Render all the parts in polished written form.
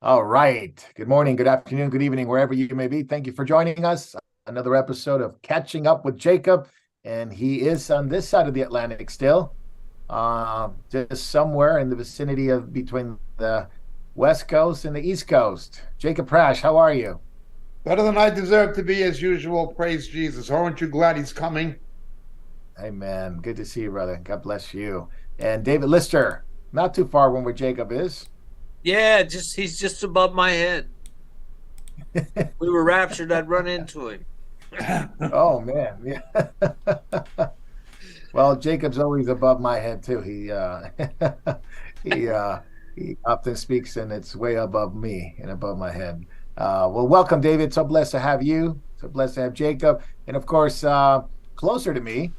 All right. Good morning, good afternoon, good evening, wherever you may be. Thank you for joining us. Another episode of Catching Up with Jacob. And he is on this side of the Atlantic still, just somewhere in the vicinity of between the West Coast and the East Coast. Jacob Prash, how are you? Better than I deserve to be, as usual. Praise Jesus. Aren't you glad he's coming? Hey, man. Good to see you, brother. God bless you. And David Lister, not too far from where Jacob is. Yeah, just he's just above my head. We were raptured, I'd run into him. Oh, man. Yeah. Well, Jacob's always above my head too. He he often speaks and it's way above me and above my head. Well, welcome, David. So blessed to have you. So blessed to have Jacob. And of course, closer to me,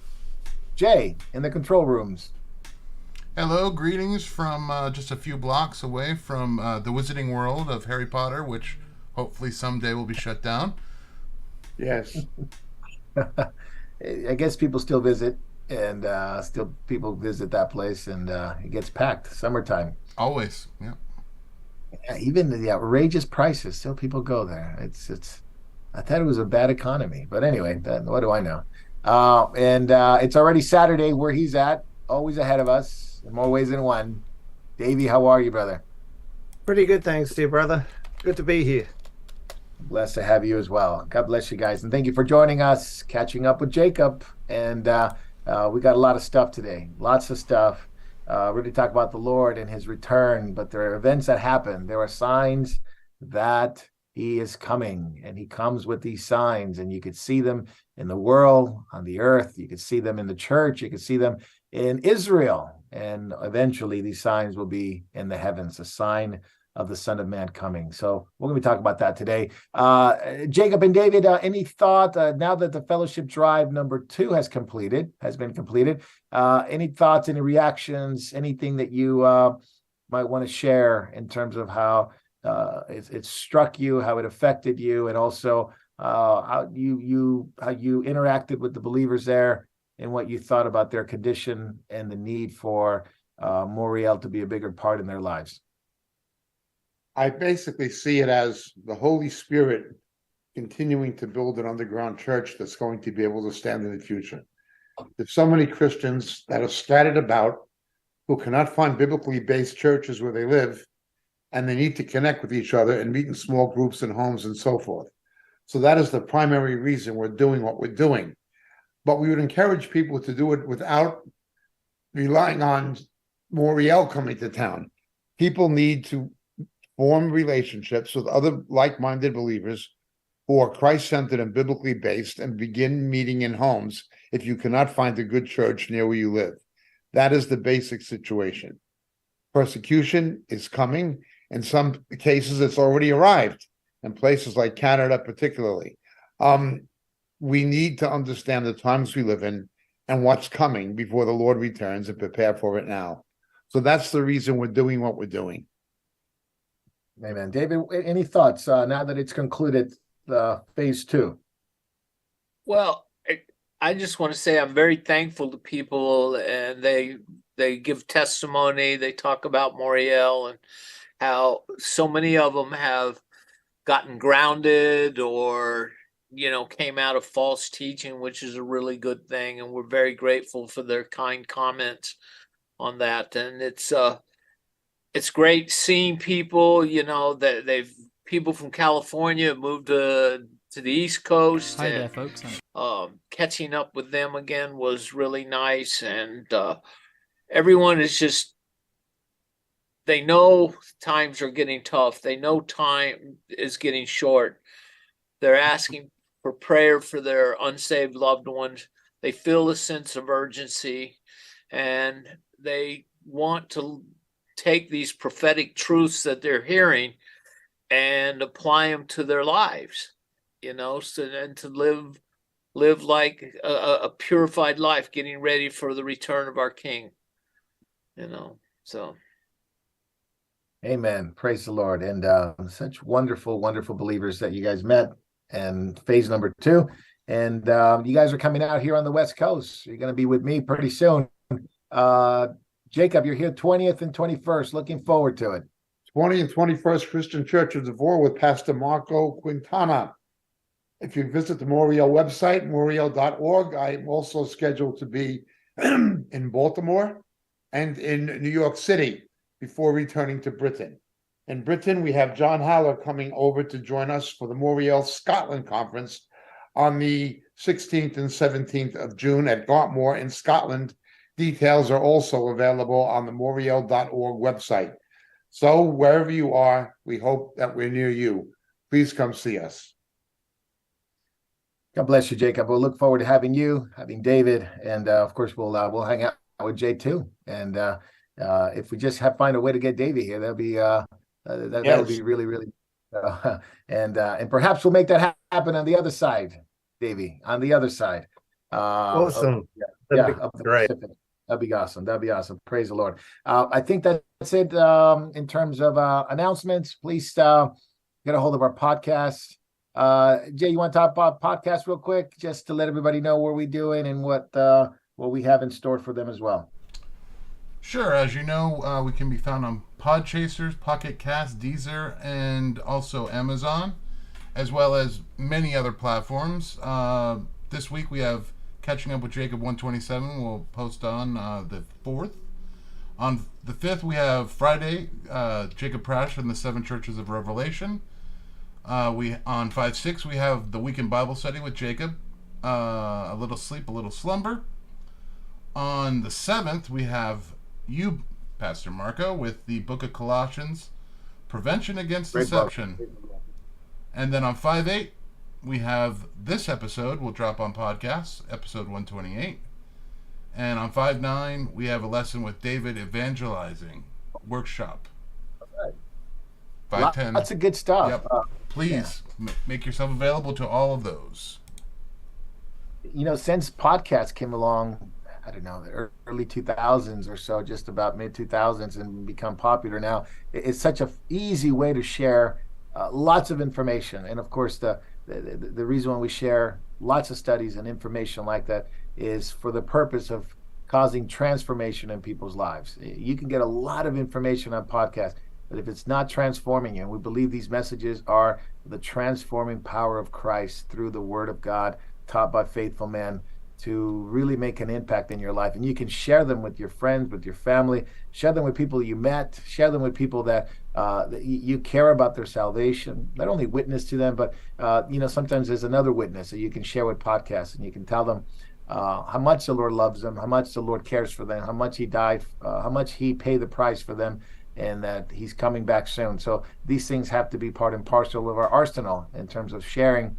Jay in the control rooms. Hello, greetings from just a few blocks away from the Wizarding World of Harry Potter, which hopefully someday will be shut down. Yes. I guess people still visit and still people visit that place and it gets packed summertime. Always, yeah. Yeah, even the outrageous prices, still people go there. It's I thought it was a bad economy, but anyway, what do I know? And it's already Saturday where he's at, always ahead of us in more ways than one. Davey, how are you, brother? Pretty good, thanks, dear brother. Good to be here. Blessed to have you as well. God bless you guys, and thank you for joining us, catching up with Jacob. And we got a lot of stuff today, lots of stuff. Really talk about the Lord and His return, but there are events that happen. There are signs that He is coming, and He comes with these signs, and you could see them in the world, on the earth. You could see them in the church. You could see them in Israel, and eventually these signs will be in the heavens, a sign of the Son of Man coming. So we're going to be talking about that today. Jacob and David, any thought now that the fellowship drive number 2 has been completed? Any thoughts, any reactions, anything that you might want to share in terms of how it struck you, how it affected you, and also how you interacted with the believers there, and what you thought about their condition and the need for Moriel to be a bigger part in their lives? I basically see it as the Holy Spirit continuing to build an underground church that's going to be able to stand in the future. There's so many Christians that are scattered about who cannot find biblically based churches where they live, and they need to connect with each other and meet in small groups and homes and so forth. So that is the primary reason we're doing what we're doing. But we would encourage people to do it without relying on Moriel coming to town. People need to form relationships with other like-minded believers who are Christ-centered and biblically based, and begin meeting in homes if you cannot find a good church near where you live. That is the basic situation. Persecution is coming. In some cases, it's already arrived, in places like Canada particularly. We need to understand the times we live in and what's coming before the Lord returns, and prepare for it now. So that's the reason we're doing what we're doing. Amen. David, any thoughts now that it's concluded phase 2? Well, I just want to say I'm very thankful to people, and they give testimony. They talk about Moriel and how so many of them have gotten grounded or came out of false teaching, which is a really good thing, and we're very grateful for their kind comments on that. And it's great seeing people, that they've people from California moved to the East Coast. Hi there, folks. Catching up with them again was really nice, and everyone is just, they know times are getting tough. They know time is getting short. They're asking for prayer for their unsaved loved ones. They feel a sense of urgency, and they want to take these prophetic truths that they're hearing and apply them to their lives, and to live like a purified life, getting ready for the return of our King. So. Amen. Praise the Lord. And such wonderful, wonderful believers that you guys met, and phase number 2. And you guys are coming out here on the West Coast. You're going to be with me pretty soon. Jacob, you're here 20th and 21st. Looking forward to it. 20 and 21st Christian Church of Devore with Pastor Marco Quintana. If you visit the Moriel website, moriel.org, I'm also scheduled to be in Baltimore and in New York City before returning to Britain. In Britain, we have John Haller coming over to join us for the Moriel Scotland Conference on the 16th and 17th of June at Gartmore in Scotland. Details are also available on the moriel.org website. So wherever you are, we hope that we're near you. Please come see us. God bless you, Jacob. We'll look forward to having you, having David, and of course we'll hang out with Jay too. And if we just find a way to get Davey here, that'll be that'll be really, really. And perhaps we'll make that happen on the other side, Davey, on the other side. Awesome. Of the Great. Pacific. That'd be awesome. That'd be awesome. Praise the Lord. I think that's it in terms of announcements. Please get a hold of our podcast. Jay, you want to talk about podcast real quick, just to let everybody know what we're doing and what we have in store for them as well? Sure. As you know, we can be found on Podchasers, Pocket Cast, Deezer, and also Amazon, as well as many other platforms. This week we have Catching Up with Jacob 127. We'll post on the 4th. On the 5th, we have Friday, Jacob Prash and the Seven Churches of Revelation. We on 5-6 we have the Weekend Bible Study with Jacob, a little sleep, a little slumber. On the 7th we have you, Pastor Marco, with the Book of Colossians, Prevention Against Deception. And then on 5-8 we have this episode will drop on podcasts, episode 128. And on 5-9 we have a lesson with David, Evangelizing Workshop. 5-10. Lots of good stuff. Yep. Please make yourself available to all of those. Since podcasts came along, I don't know, the early 2000s or so, just about mid 2000s, and become popular now, it's such an easy way to share lots of information. And of course, the reason why we share lots of studies and information like that is for the purpose of causing transformation in people's lives. You can get a lot of information on podcasts, but if it's not transforming you, and we believe these messages are the transforming power of Christ through the Word of God taught by faithful men to really make an impact in your life. And you can share them with your friends, with your family, share them with people you met, share them with people that you care about their salvation. Not only witness to them, but sometimes there's another witness that you can share with podcasts, and you can tell them how much the Lord loves them, how much the Lord cares for them, how much He died, how much He paid the price for them, and that He's coming back soon. So these things have to be part and parcel of our arsenal in terms of sharing.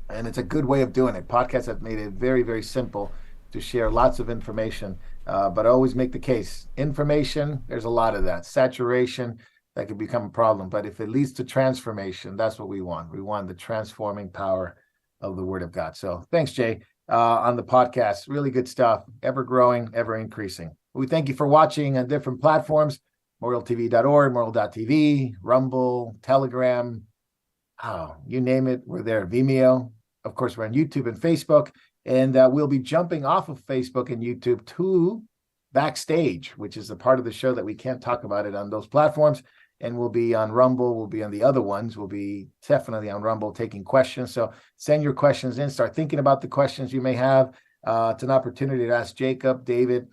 And it's a good way of doing it. Podcasts have made it very, very simple to share lots of information, but I always make the case. Information, there's a lot of that. Saturation, that could become a problem. But if it leads to transformation, that's what we want. We want the transforming power of the Word of God. So thanks, Jay, on the podcast. Really good stuff. Ever growing, ever increasing. We thank you for watching on different platforms. MorielTV.org, Moriel.tv, Rumble, Telegram, you name it, we're there. Vimeo. Of course, we're on YouTube and Facebook, and we'll be jumping off of Facebook and YouTube to Backstage, which is a part of the show that we can't talk about it on those platforms, and we'll be on Rumble, we'll be on the other ones, we'll be definitely on Rumble taking questions. So send your questions in, start thinking about the questions you may have. It's an opportunity to ask Jacob, David,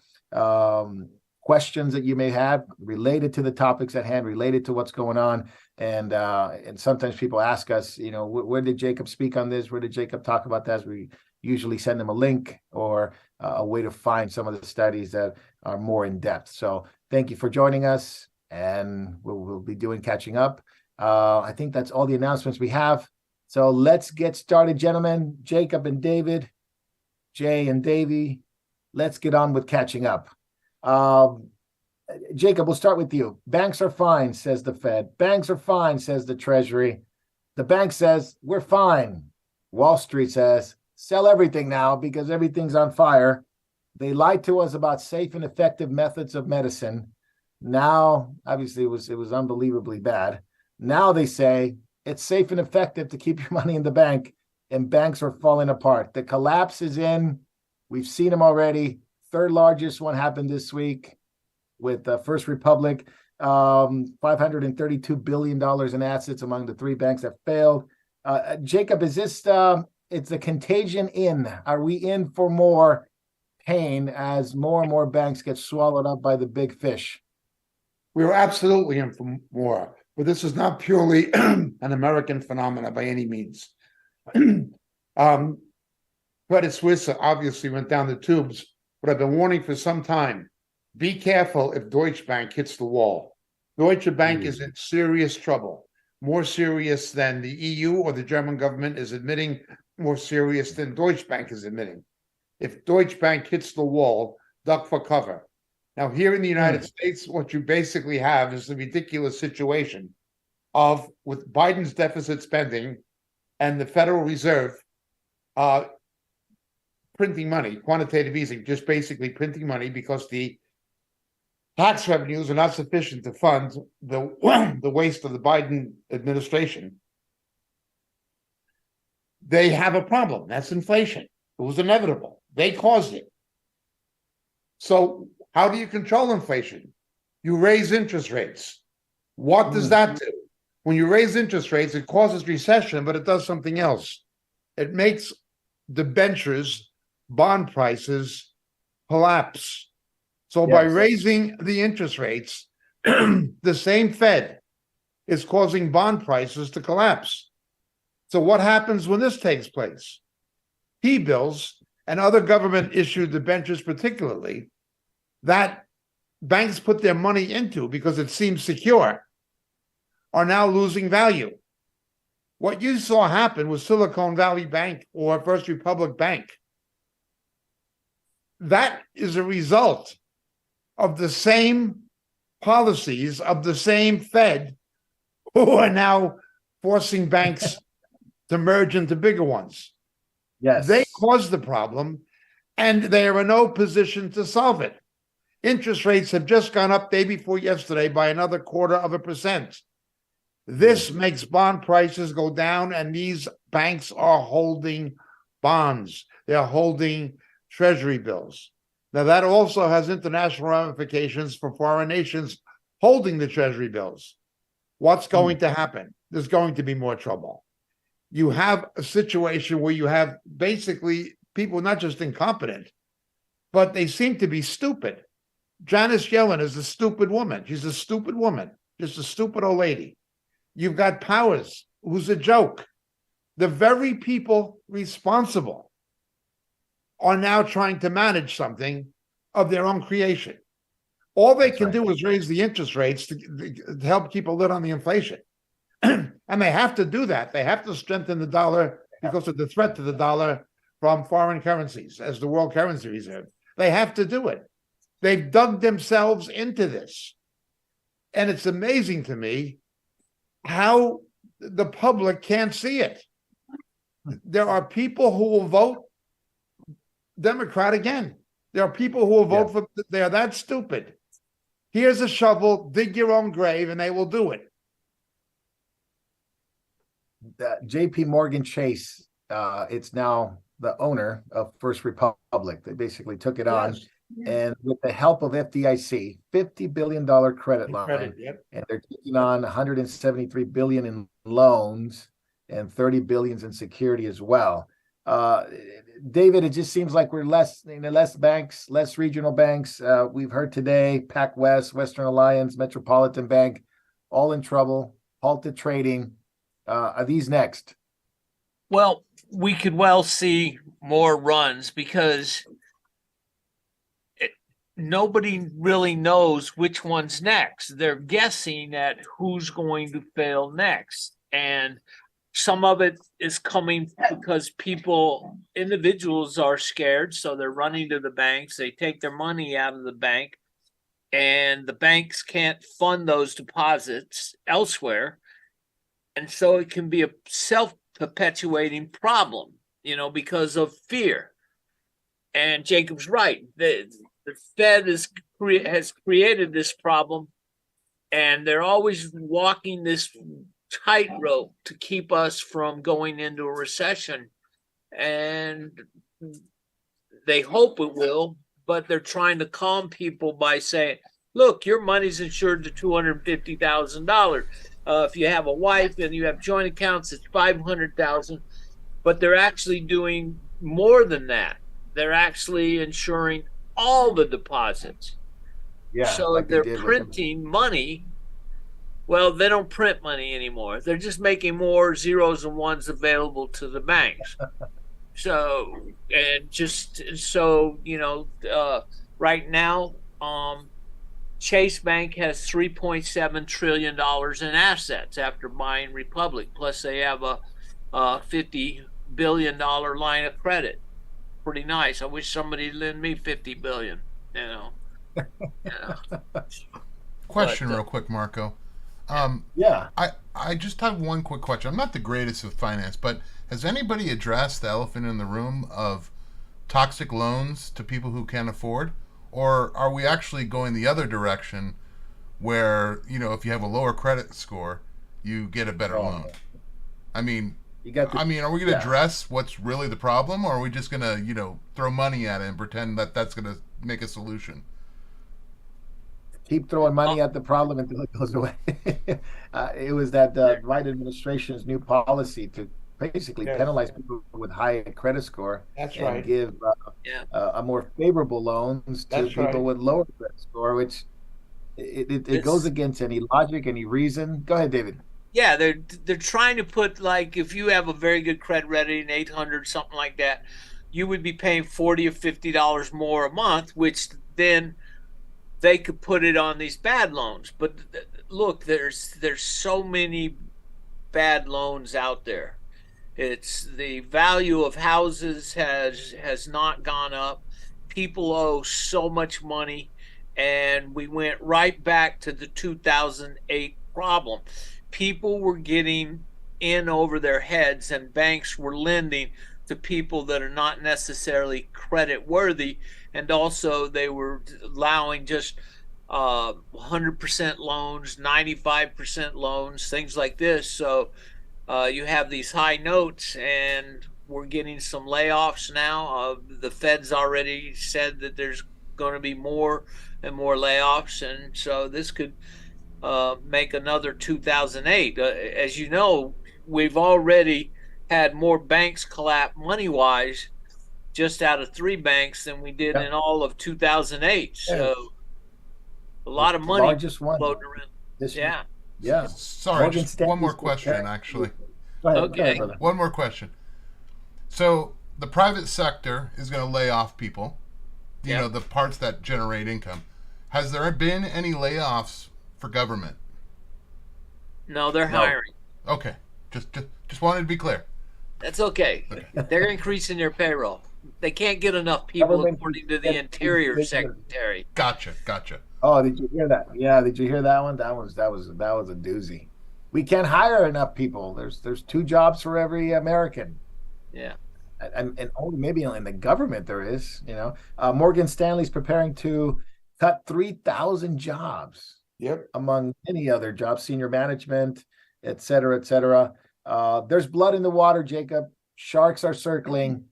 questions that you may have related to the topics at hand, related to what's going on. And sometimes people ask us, where did Jacob speak on this? Where did Jacob talk about that? We usually send them a link or a way to find some of the studies that are more in depth. So thank you for joining us, and we'll be doing catching up. I think that's all the announcements we have. So let's get started, gentlemen. Jacob and David, Jay and Davey, let's get on with catching up. Jacob, we'll start with you. Banks are fine, says the Fed. Banks are fine, says the Treasury. The bank says, we're fine. Wall Street says, sell everything now because everything's on fire. They lied to us about safe and effective methods of medicine. Now, obviously, it was unbelievably bad. Now they say it's safe and effective to keep your money in the bank, and banks are falling apart. The collapse is in. We've seen them already. Third largest one happened this week with First Republic. $532 billion in assets among the three banks that failed. Jacob, is this it's the contagion in? Are we in for more pain as more and more banks get swallowed up by the big fish? We are absolutely in for more, but this is not purely an American phenomenon by any means. Credit Suisse obviously went down the tubes, but I've been warning for some time. Be careful if Deutsche Bank hits the wall. Deutsche Bank is in serious trouble, more serious than the EU or the German government is admitting, more serious than Deutsche Bank is admitting. If Deutsche Bank hits the wall, duck for cover. Now, here in the United States, what you basically have is the ridiculous situation of, with Biden's deficit spending and the Federal Reserve printing money, quantitative easing, just basically printing money because the tax revenues are not sufficient to fund the waste of the Biden administration. They have a problem. That's inflation. It was inevitable. They caused it. So how do you control inflation? You raise interest rates. What does that do? When you raise interest rates, it causes recession, but it does something else. It makes debentures, bond prices collapse. So by raising the interest rates, the same Fed is causing bond prices to collapse. So what happens when this takes place? T-bills and other government-issued debentures particularly, that banks put their money into because it seems secure, are now losing value. What you saw happen with Silicon Valley Bank or First Republic Bank, that is a result of the same policies of the same Fed who are now forcing banks to merge into bigger ones. Yes. They caused the problem, and they are in no position to solve it. Interest rates have just gone up day before yesterday by another 0.25%. This makes bond prices go down, and these banks are holding bonds. They're holding treasury bills. Now, that also has international ramifications for foreign nations holding the treasury bills. What's going to happen? There's going to be more trouble. You have a situation where you have basically people not just incompetent, but they seem to be stupid. Janet Yellen is a stupid woman. She's a stupid woman, just a stupid old lady. You've got Powers, who's a joke. The very people responsible are now trying to manage something of their own creation. All they can do is raise the interest rates to help keep a lid on the inflation. And they have to do that. They have to strengthen the dollar because of the threat to the dollar from foreign currencies as the world currency reserve. They have to do it. They've dug themselves into this. And it's amazing to me how the public can't see it. There are people who will vote Democrat again. There are people who will vote for, they're that stupid. Here's a shovel, dig your own grave, and they will do it. JP Morgan Chase, it's now the owner of First Republic. They basically took it on. And with the help of FDIC, $50 billion credit line, and they're taking on $173 billion in loans and $30 billion in security as well. David, it just seems like we're less banks, less regional banks. We've heard today, PacWest, Western Alliance, Metropolitan Bank, all in trouble, halted trading. Are these next? Well, we could well see more runs because nobody really knows which one's next. They're guessing at who's going to fail next. And some of it is coming because individuals are scared. So they're running to the banks. They take their money out of the bank and the banks can't fund those deposits elsewhere. And so it can be a self-perpetuating problem, because of fear. And Jacob's right. The Fed has created this problem, and they're always walking this tightrope to keep us from going into a recession. And they hope it will, but they're trying to calm people by saying, look, your money's insured to $250,000. If you have a wife and you have joint accounts, it's 500,000. But they're actually doing more than that. They're actually insuring all the deposits. Yeah, So like they they're did with the printing money. Well, they don't print money anymore. They're just making more zeros and ones available to the banks. So, and just so right now, Chase Bank has $3.7 trillion in assets after buying Republic. Plus, they have a $50 billion line of credit. Pretty nice. I wish somebody'd lend me $50 billion. You know. Yeah. Question, But real quick, Marco. yeah. I just have one quick question. I'm not the greatest with finance, but has anybody addressed the elephant in the room of toxic loans to people who can't afford? Or are we actually going the other direction where, if you have a lower credit score, you get a better Oh, loan? I mean, you got the are we going to yeah. address what's really the problem, or are we just going to, throw money at it and pretend that that's going to make a solution? Keep throwing money at the problem until it goes away. It was that Biden administration's new policy to basically Yes. penalize people with high credit score That's and right. give yeah, a more favorable loans to That's people right. with lower credit score, which it goes this against any logic, any reason. Go ahead, David. yeah, they're trying to put, like, if you have a very good credit rating, 800, something like that, you would be paying $40 or $50 more a month, which then they could put it on these bad loans. But look, there's so many bad loans out there. It's the value of houses has not gone up. People owe so much money, and we went right back to the 2008 problem. People were getting in over their heads, and banks were lending to people that are not necessarily credit worthy, and also they were allowing just 100% loans, 95% loans, things like this. So you have these high notes, and we're getting some layoffs now. The Fed's already said that there's going to be more and more layoffs, and so this could make another 2008. As you know, we've already had more banks collapse money wise just out of 3 banks than we did Yeah. in all of 2008. Yes. So a lot of The money largest one floating around. this year. Yeah. Yeah. Sorry, Morgan just one more Stanley's question, preparing. actually. Go ahead, Okay. brother. One more question. So the private sector is going to lay off people, Yep. the parts that generate income. Has there been any layoffs for government? No, they're No. hiring. Okay, just wanted to be clear. That's okay. They're increasing their payroll. They can't get enough people, Government according to the Interior Secretary. Gotcha. Oh, did you hear that? Yeah, did you hear that one? That was a doozy. We can't hire enough people. There's 2 jobs for every American. Yeah. And only maybe in the government there is, Morgan Stanley's preparing to cut 3,000 jobs Yep. among many other jobs, senior management, et cetera, et cetera. There's blood in the water, Jacob. Sharks are circling.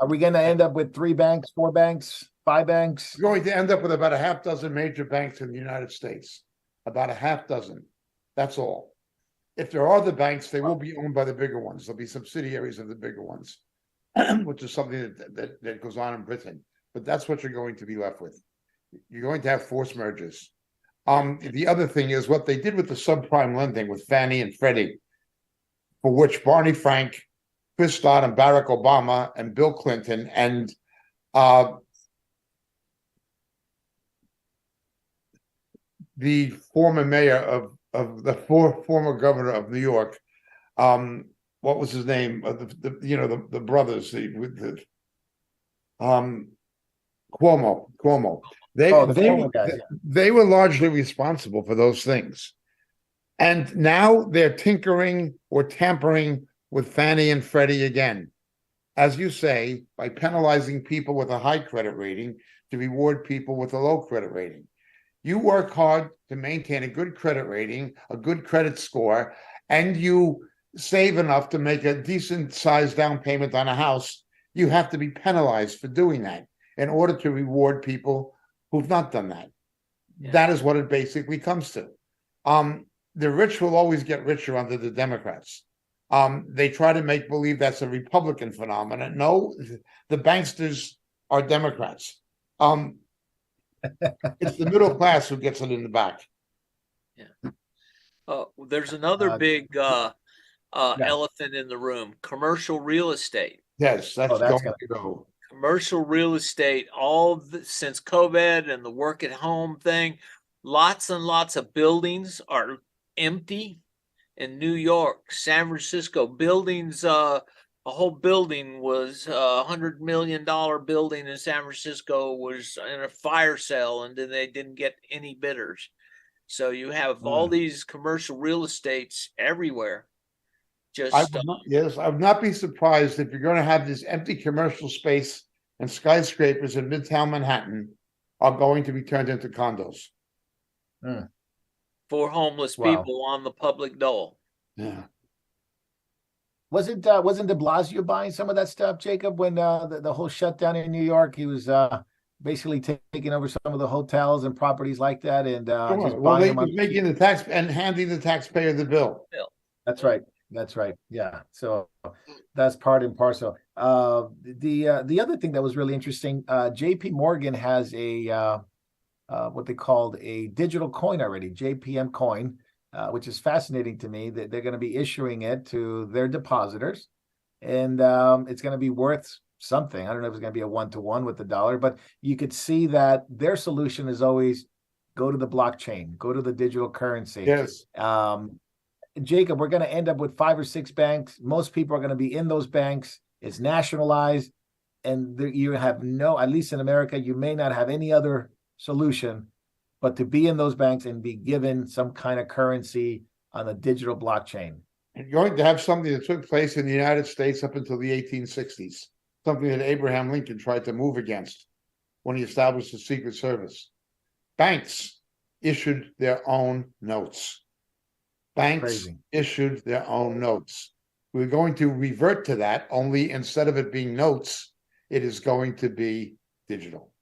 Are we going to end up with 3 banks, 4 banks, 5 banks? We're going to end up with about a half dozen major banks in the United States. About a half dozen. That's all. If there are the banks, they will be owned by the bigger ones. There'll be subsidiaries of the bigger ones, which is something that goes on in Britain. But that's what you're going to be left with. You're going to have forced mergers. The other thing is what they did with the subprime lending with Fannie and Freddie, for which Barney Frank, Chris Dodd, and Barack Obama, and Bill Clinton, and the former mayor of the former governor of New York, what was his name? The brothers, Cuomo. They Oh, the they Cuomo guys, yeah. they were largely responsible for those things, and now they're tinkering or tampering with Fannie and Freddie again, as you say, by penalizing people with a high credit rating to reward people with a low credit rating. You work hard to maintain a good credit rating, a good credit score, and you save enough to make a decent sized down payment on a house. You have to be penalized for doing that in order to reward people who've not done that. Yeah. That is what it basically comes to. The rich will always get richer under the Democrats. They try to make believe that's a Republican phenomenon. No, the banksters are Democrats. It's the middle class who gets it in the back. There's another big yeah. elephant in the room: commercial real estate. Yes, that's that's going to go. Commercial real estate, since COVID and the work at home thing, lots and lots of buildings are empty in New York, San Francisco. Buildings, a whole building was $100 million building in San Francisco was in a fire sale, and then they didn't get any bidders. So you have all these commercial real estates everywhere. I would not be surprised if you're going to have this empty commercial space and skyscrapers in Midtown Manhattan are going to be turned into condos. For homeless people on the public dole. Yeah. Wasn't De Blasio buying some of that stuff, Jacob, when the whole shutdown in New York? He was basically taking over some of the hotels and properties like that, and just buying them. Was making the tax and handing the taxpayer the bill. That's right. That's right. Yeah. So that's part and parcel. The other thing that was really interesting, JP Morgan has a what they called a digital coin already, JPM coin, which is fascinating to me that they're going to be issuing it to their depositors, and it's going to be worth something. I don't know if it's going to be a 1-to-1 with the dollar, but you could see that their solution is always go to the blockchain, go to the digital currency. Yes. Jacob, we're going to end up with 5 or 6 banks. Most people are going to be in those banks. It's nationalized, and you have at least in America, you may not have any other solution but to be in those banks and be given some kind of currency on a digital blockchain. You're going to have something that took place in the United States up until the 1860s, something that Abraham Lincoln tried to move against when he established the Secret Service. Banks issued their own notes. Issued their own notes. We're going to revert to that, only instead of it being notes, it is going to be digital.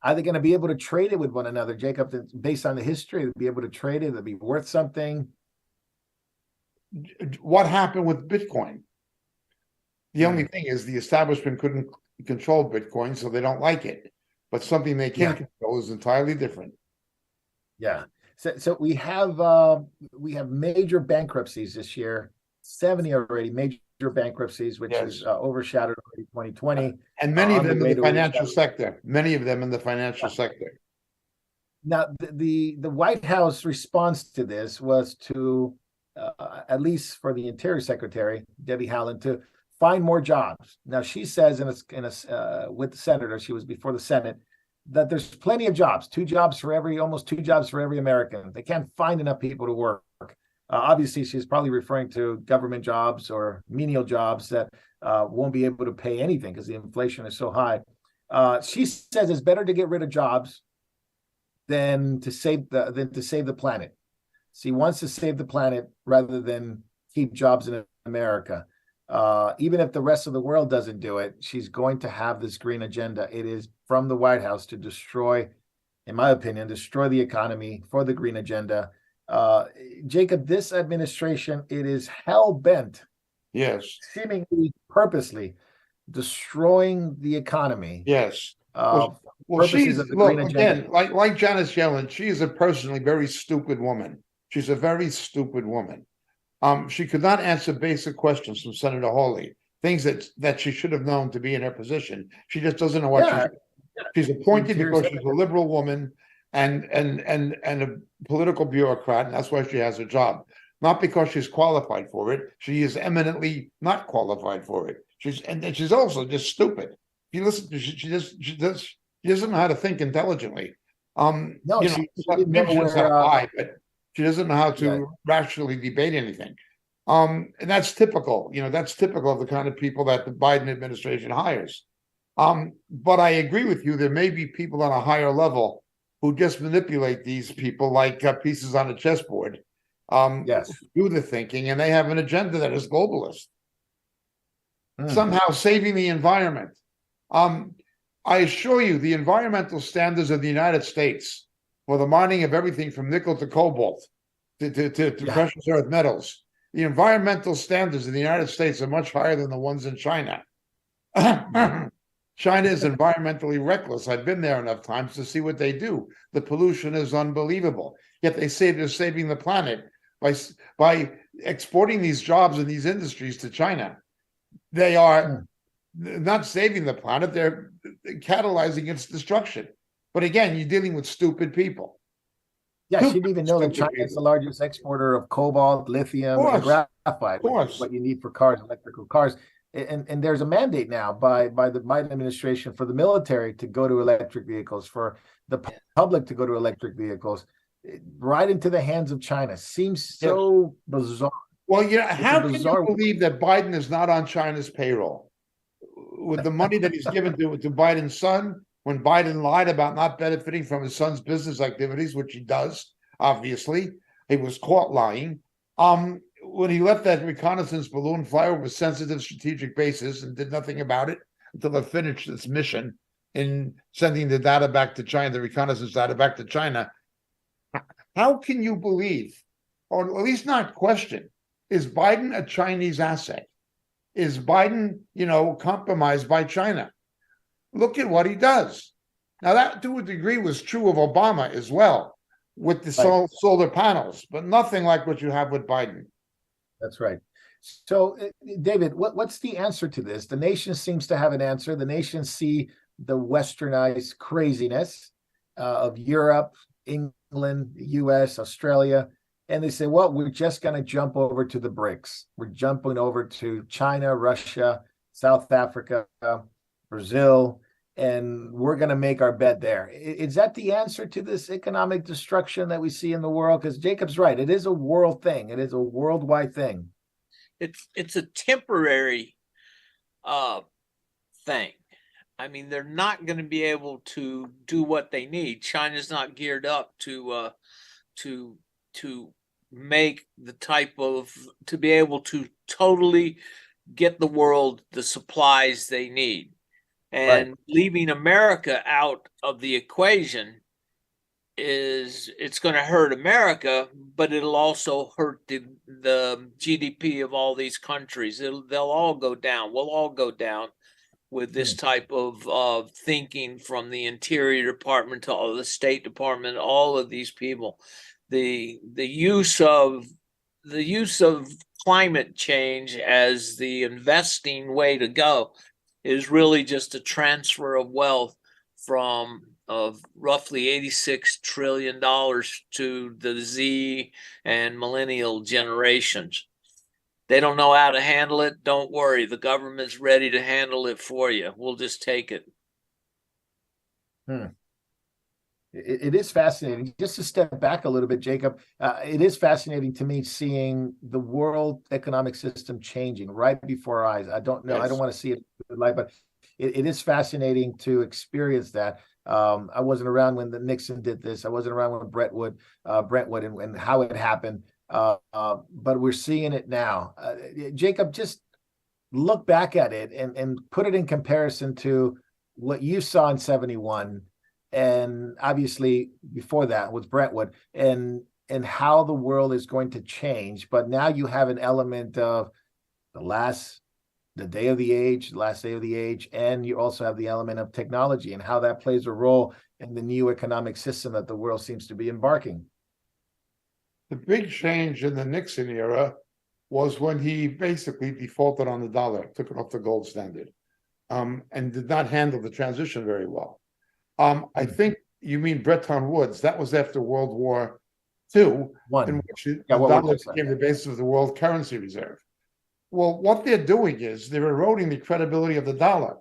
Are they going to be able to trade it with one another, Jacob? Based on the history, they'll be able to trade it. It'll be worth something. What happened with Bitcoin? The only thing is the establishment couldn't control Bitcoin, so they don't like it. But something they can control is entirely different. Yeah. So we have major bankruptcies this year, 70 already major bankruptcies, which is overshadowed already 2020. And many of them in the financial sector. Many of them in the financial sector. Now, the White House response to this was to, at least for the Interior Secretary, Debbie Haaland, to find more jobs. Now, she says with the senator, she was before the Senate, that there's plenty of jobs, almost two jobs for every American. They can't find enough people to work. Obviously, she's probably referring to government jobs or menial jobs that won't be able to pay anything because the inflation is so high. She says it's better to get rid of jobs than to save the planet. She wants to save the planet rather than keep jobs in America. Even if the rest of the world doesn't do it, she's going to have this green agenda. It is from the White House to destroy, in my opinion, the economy for the green agenda. Jacob, this administration, it is hell-bent, seemingly purposely, destroying the economy. Yes. Well, she's, look, again, like Janet Yellen, she is a personally very stupid woman. She's a very stupid woman. She could not answer basic questions from Senator Hawley, things that she should have known to be in her position. She just doesn't know what she's appointed because she's a liberal woman and a political bureaucrat, and that's why she has a job. Not because she's qualified for it. She is eminently not qualified for it. She's also just stupid. If you listen to she doesn't know how to think intelligently. No, she but she doesn't know how to rationally debate anything. And that's typical. That's typical of the kind of people that the Biden administration hires. But I agree with you. There may be people on a higher level who just manipulate these people like pieces on a chessboard. Do the thinking, and they have an agenda that is globalist. Somehow saving the environment. I assure you, the environmental standards of the United States for the mining of everything from nickel to cobalt to Yeah. precious earth metals. The environmental standards in the United States are much higher than the ones in China. China is environmentally reckless. I've been there enough times to see what they do. The pollution is unbelievable. Yet they say they're saving the planet by exporting these jobs and these industries to China. They are not saving the planet, they're catalyzing its destruction. But again, you're dealing with stupid people. Yeah, she didn't even know that China is the largest exporter of cobalt, lithium, and graphite, which is what you need for cars, electrical cars. And there's a mandate now by the Biden administration for the military to go to electric vehicles, for the public to go to electric vehicles, right into the hands of China. Seems so bizarre. Well, how can you believe that Biden is not on China's payroll with the money that he's given to Biden's son? When Biden lied about not benefiting from his son's business activities, which he does, obviously, he was caught lying. When he let that reconnaissance balloon fly over sensitive strategic bases and did nothing about it until it finished its mission in sending the data back to China, the reconnaissance data back to China. How can you believe, or at least not question, is Biden a Chinese asset? Is Biden, compromised by China? Look at what he does. Now, that to a degree was true of Obama as well, with the solar panels, but nothing like what you have with Biden. That's right. So, David, what's the answer to this? The nation seems to have an answer. The nations see the westernized craziness of Europe, England, the US, Australia, and they say, well, we're just going to jump over to the BRICS. We're jumping over to China, Russia, South Africa, Brazil, and we're going to make our bed there. Is that the answer to this economic destruction that we see in the world? Because Jacob's right. It is a world thing. It is a worldwide thing. It's a temporary thing. I mean, they're not going to be able to do what they need. China's not geared up to make the type of, to be able to totally get the world the supplies they need. And leaving America out of the equation it's going to hurt America, but it'll also hurt the GDP of all these countries. They'll all go down. We'll all go down with this type of thinking from the Interior Department to all the State Department, all of these people. The use of climate change as the investing way to go is really just a transfer of wealth from roughly $86 trillion to the Z and millennial generations. They don't know how to handle it. Don't worry. The government's ready to handle it for you. We'll just take it. It is fascinating. Just to step back a little bit, Jacob, it is fascinating to me seeing the world economic system changing right before our eyes. I don't know. Yes. I don't want to see it live, but it is fascinating to experience that. I wasn't around when the Nixon did this. I wasn't around when Brentwood and how it happened. But we're seeing it now. Jacob, just look back at it and put it in comparison to what you saw in 71. And obviously before that with Brentwood and how the world is going to change. But now you have an element of the last day of the age, and you also have the element of technology and how that plays a role in the new economic system that the world seems to be embarking. The big change in the Nixon era was when he basically defaulted on the dollar, took it off the gold standard, and did not handle the transition very well. I think you mean Bretton Woods. That was after World War II, in which the dollar became the basis of the world currency reserve. Well, what they're doing is they're eroding the credibility of the dollar.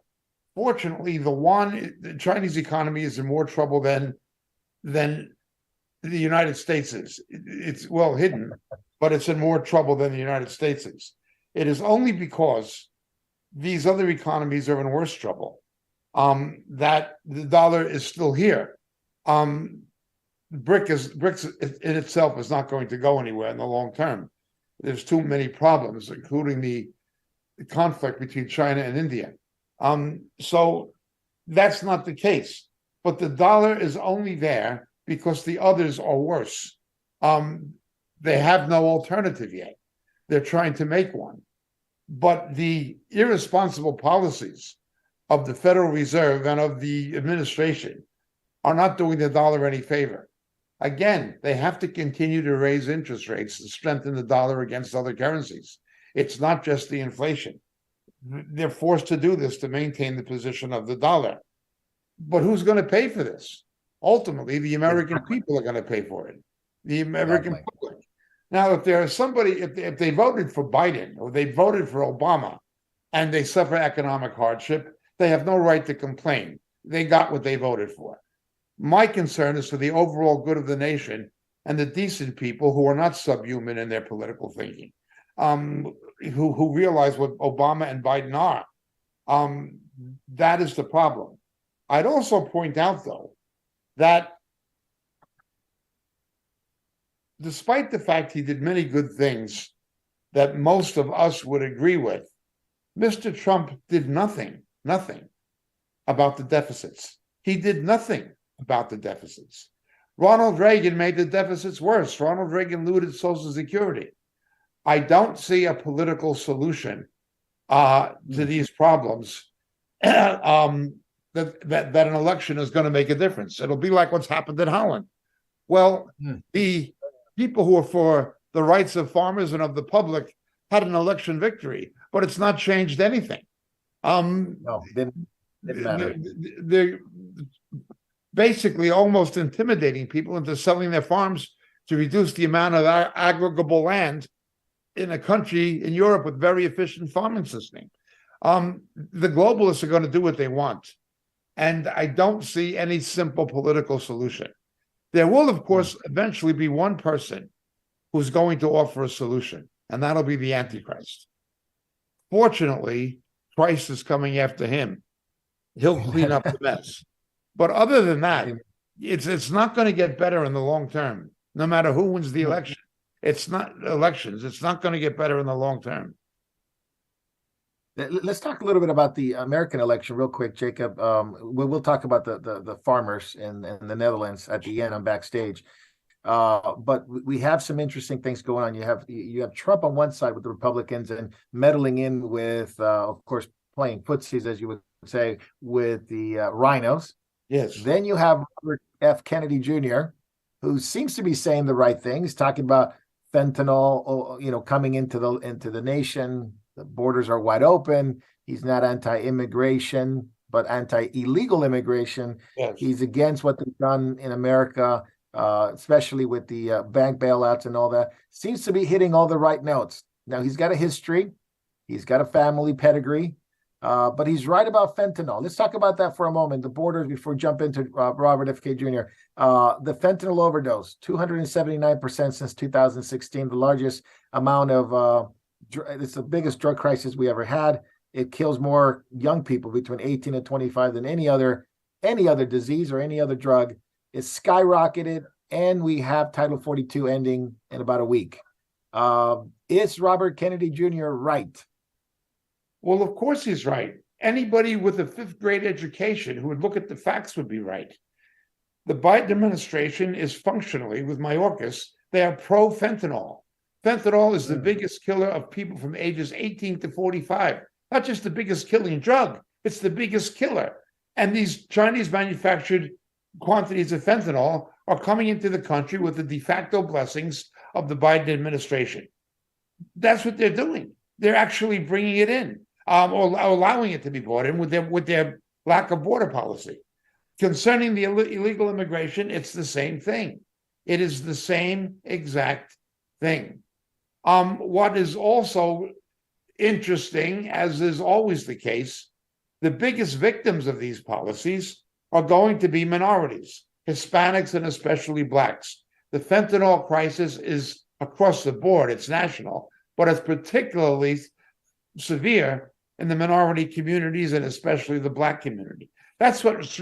Fortunately, the Chinese economy is in more trouble than the United States is. It's well hidden, but it's in more trouble than the United States is. It is only because these other economies are in worse trouble that the dollar is still here. BRICS in itself is not going to go anywhere in the long term. There's too many problems, including the conflict between China and India. So that's not the case. But the dollar is only there because the others are worse. They have no alternative yet. They're trying to make one. But the irresponsible policies of the Federal Reserve and of the administration are not doing the dollar any favor. Again, they have to continue to raise interest rates to strengthen the dollar against other currencies. It's not just the inflation. They're forced to do this to maintain the position of the dollar. But who's going to pay for this? Ultimately, the American people are going to pay for it. The American public. Now, if there is somebody, if they voted for Biden or they voted for Obama and they suffer economic hardship, they have no right to complain. They got what they voted for. My concern is for the overall good of the nation and the decent people who are not subhuman in their political thinking, who realize what Obama and Biden are. That is the problem. I'd also point out, though, that despite the fact he did many good things that most of us would agree with, Mr. Trump did nothing about the deficits. He did nothing about the deficits. Ronald Reagan made the deficits worse. Ronald Reagan looted Social Security. I don't see a political solution to these problems that an election is going to make a difference. It'll be like what's happened in Holland. Well, the people who are for the rights of farmers and of the public had an election victory, but it's not changed anything. No, didn't matter. They're basically almost intimidating people into selling their farms to reduce the amount of aggregable land in a country in Europe with very efficient farming system. The globalists are going to do what they want. And I don't see any simple political solution. There will, of course, eventually be one person who's going to offer a solution, and that'll be the Antichrist. Fortunately, Christ is coming after him. He'll clean up the mess. But other than that, it's not going to get better in the long term, no matter who wins the election. It's not elections. It's not going to get better in the long term. Let's talk a little bit about the American election real quick, Jacob. We'll talk about the farmers in the Netherlands at the end on backstage. But we have some interesting things going on. You have Trump on one side with the Republicans and meddling in with, of course, playing footsies, as you would say, with the rhinos. Yes. Then you have Robert F. Kennedy Jr., who seems to be saying the right things, talking about fentanyl, coming into the nation. The borders are wide open. He's not anti-immigration, but anti-illegal immigration. Yes. He's against what they've done in America, especially with the bank bailouts and all that. Seems to be hitting all the right notes. Now, he's got a history. He's got a family pedigree, but he's right about fentanyl. Let's talk about that for a moment. The borders, before we jump into Robert F. K. Jr. The fentanyl overdose, 279% since 2016, the largest amount of it's the biggest drug crisis we ever had. It kills more young people between 18 and 25 than any other disease or any other drug. It's skyrocketed, and we have Title 42 ending in about a week. Is Robert Kennedy Jr. right? Well, of course he's right. Anybody with a fifth grade education who would look at the facts would be right. The Biden administration is functionally, with Mayorkas, they are pro-fentanyl. Fentanyl is the biggest killer of people from ages 18 to 45. Not just the biggest killing drug, it's the biggest killer. And these Chinese manufactured quantities of fentanyl are coming into the country with the de facto blessings of the Biden administration. That's what they're doing. They're actually bringing it in, or allowing it to be brought in with their lack of border policy. Concerning the illegal immigration, it's the same thing. It is the same exact thing. What is also interesting, as is always the case, the biggest victims of these policies are going to be minorities, Hispanics and especially Blacks. The fentanyl crisis is across the board, it's national, but it's particularly severe in the minority communities and especially the Black community. That's what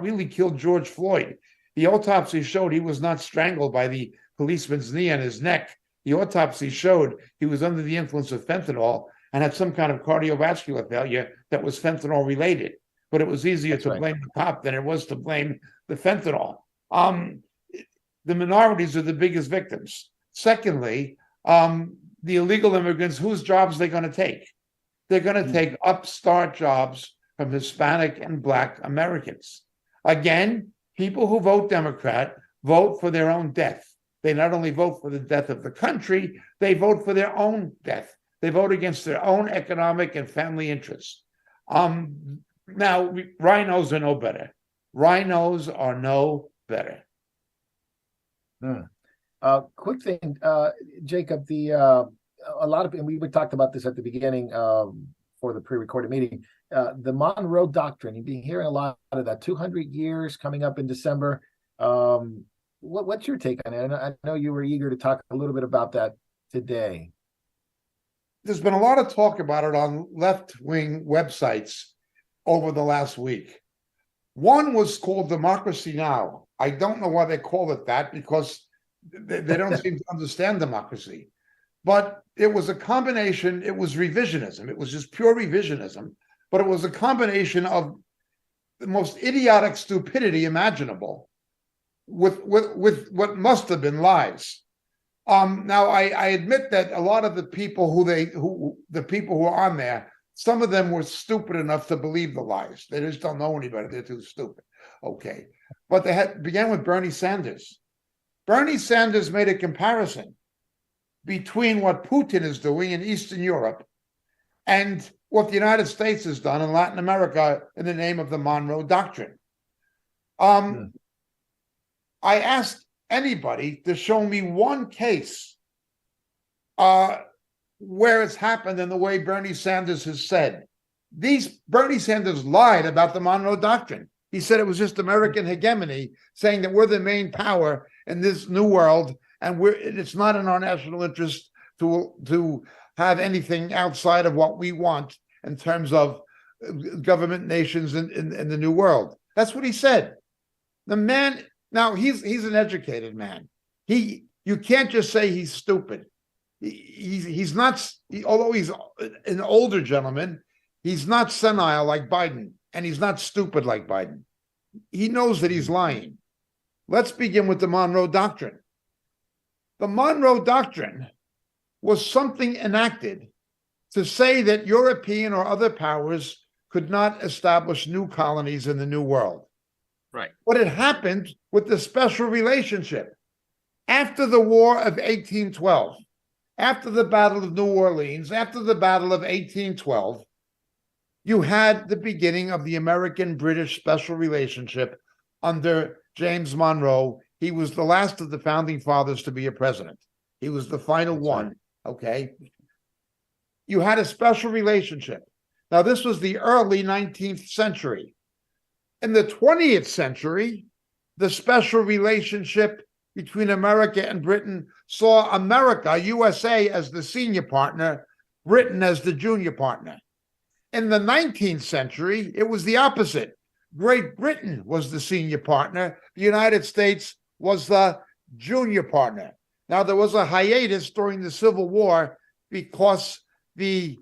really killed George Floyd. The autopsy showed he was not strangled by the policeman's knee on his neck. The autopsy showed he was under the influence of fentanyl and had some kind of cardiovascular failure that was fentanyl related. But it was easier to blame the cop than it was to blame the fentanyl. the minorities are the biggest victims. Secondly, the illegal immigrants, whose jobs are they going to take? They're going to take upstart jobs from Hispanic and Black Americans. Again, people who vote Democrat vote for their own death. They not only vote for the death of the country, they vote for their own death. They vote against their own economic and family interests. Now, rhinos are no better. Rhinos are no better. Quick thing, Jacob, a lot of, and we talked about this at the beginning for the pre-recorded meeting, the Monroe Doctrine. You've been hearing a lot of that, 200 years coming up in December. What's your take on it? I know you were eager to talk a little bit about that today. There's been a lot of talk about it on left-wing websites over the last week. One was called Democracy Now! I don't know why they call it that, because they don't seem to understand democracy. But it was a combination, it was revisionism. It was just pure revisionism, but it was a combination of the most idiotic stupidity imaginable with what must have been lies. Now I admit that a lot of the people who are on there, some of them were stupid enough to believe the lies. They just don't know any better. They're too stupid. Okay. But they began with Bernie Sanders. Bernie Sanders made a comparison between what Putin is doing in Eastern Europe and what the United States has done in Latin America in the name of the Monroe Doctrine. I asked anybody to show me one case where it's happened in the way Bernie Sanders has said. Bernie Sanders lied about the Monroe Doctrine. He said it was just American hegemony, saying that we're the main power in this new world, and it's not in our national interest to have anything outside of what we want in terms of government nations in the new world. That's what he said. The man, now he's an educated man. You can't just say he's stupid. He's not, although he's an older gentleman, he's not senile like Biden, and he's not stupid like Biden. He knows that he's lying. Let's begin with the Monroe Doctrine. The Monroe Doctrine was something enacted to say that European or other powers could not establish new colonies in the New World. Right. But it happened with the special relationship. After the War of 1812, after the Battle of New Orleans, after the Battle of 1812, you had the beginning of the American-British special relationship under James Monroe. He was the last of the founding fathers to be a president. He was the final one, okay? You had a special relationship. Now, this was the early 19th century. In the 20th century, the special relationship between America and Britain saw America, USA, as the senior partner, Britain as the junior partner. In the 19th century, it was the opposite. Great Britain was the senior partner. The United States was the junior partner. Now, there was a hiatus during the Civil War because the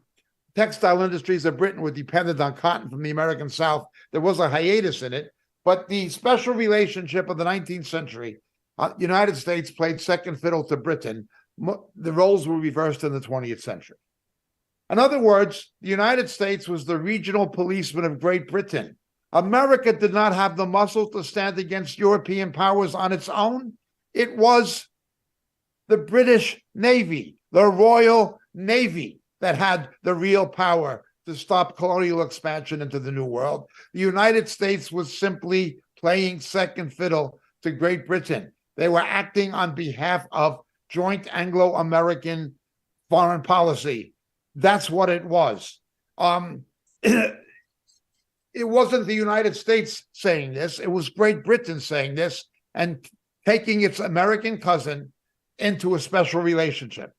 textile industries of Britain were dependent on cotton from the American South. There was a hiatus in it, but the special relationship of the 19th century, the United States played second fiddle to Britain. The roles were reversed in the 20th century. In other words, the United States was the regional policeman of Great Britain. America did not have the muscle to stand against European powers on its own. It was the British Navy, the Royal Navy, that had the real power to stop colonial expansion into the New World. The United States was simply playing second fiddle to Great Britain. They were acting on behalf of joint Anglo-American foreign policy. That's what it was. It wasn't the United States saying this. It was Great Britain saying this and taking its American cousin into a special relationship.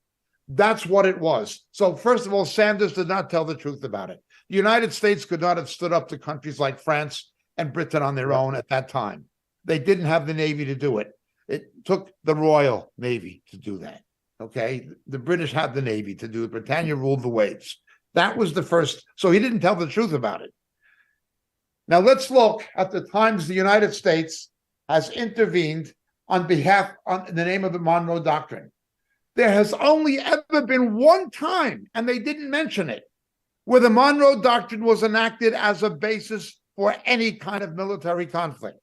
That's what it was. So first of all, Sanders did not tell the truth about it. The United States could not have stood up to countries like France and Britain on their own at that time. They didn't have the Navy to do it. It took the Royal Navy to do that. Okay. The British had the Navy to do it. Britannia ruled the waves. That was the first. So he didn't tell the truth about it. Now let's look at the times the United States has intervened on in the name of the Monroe Doctrine. There has only ever been one time, and they didn't mention it, where the Monroe Doctrine was enacted as a basis for any kind of military conflict.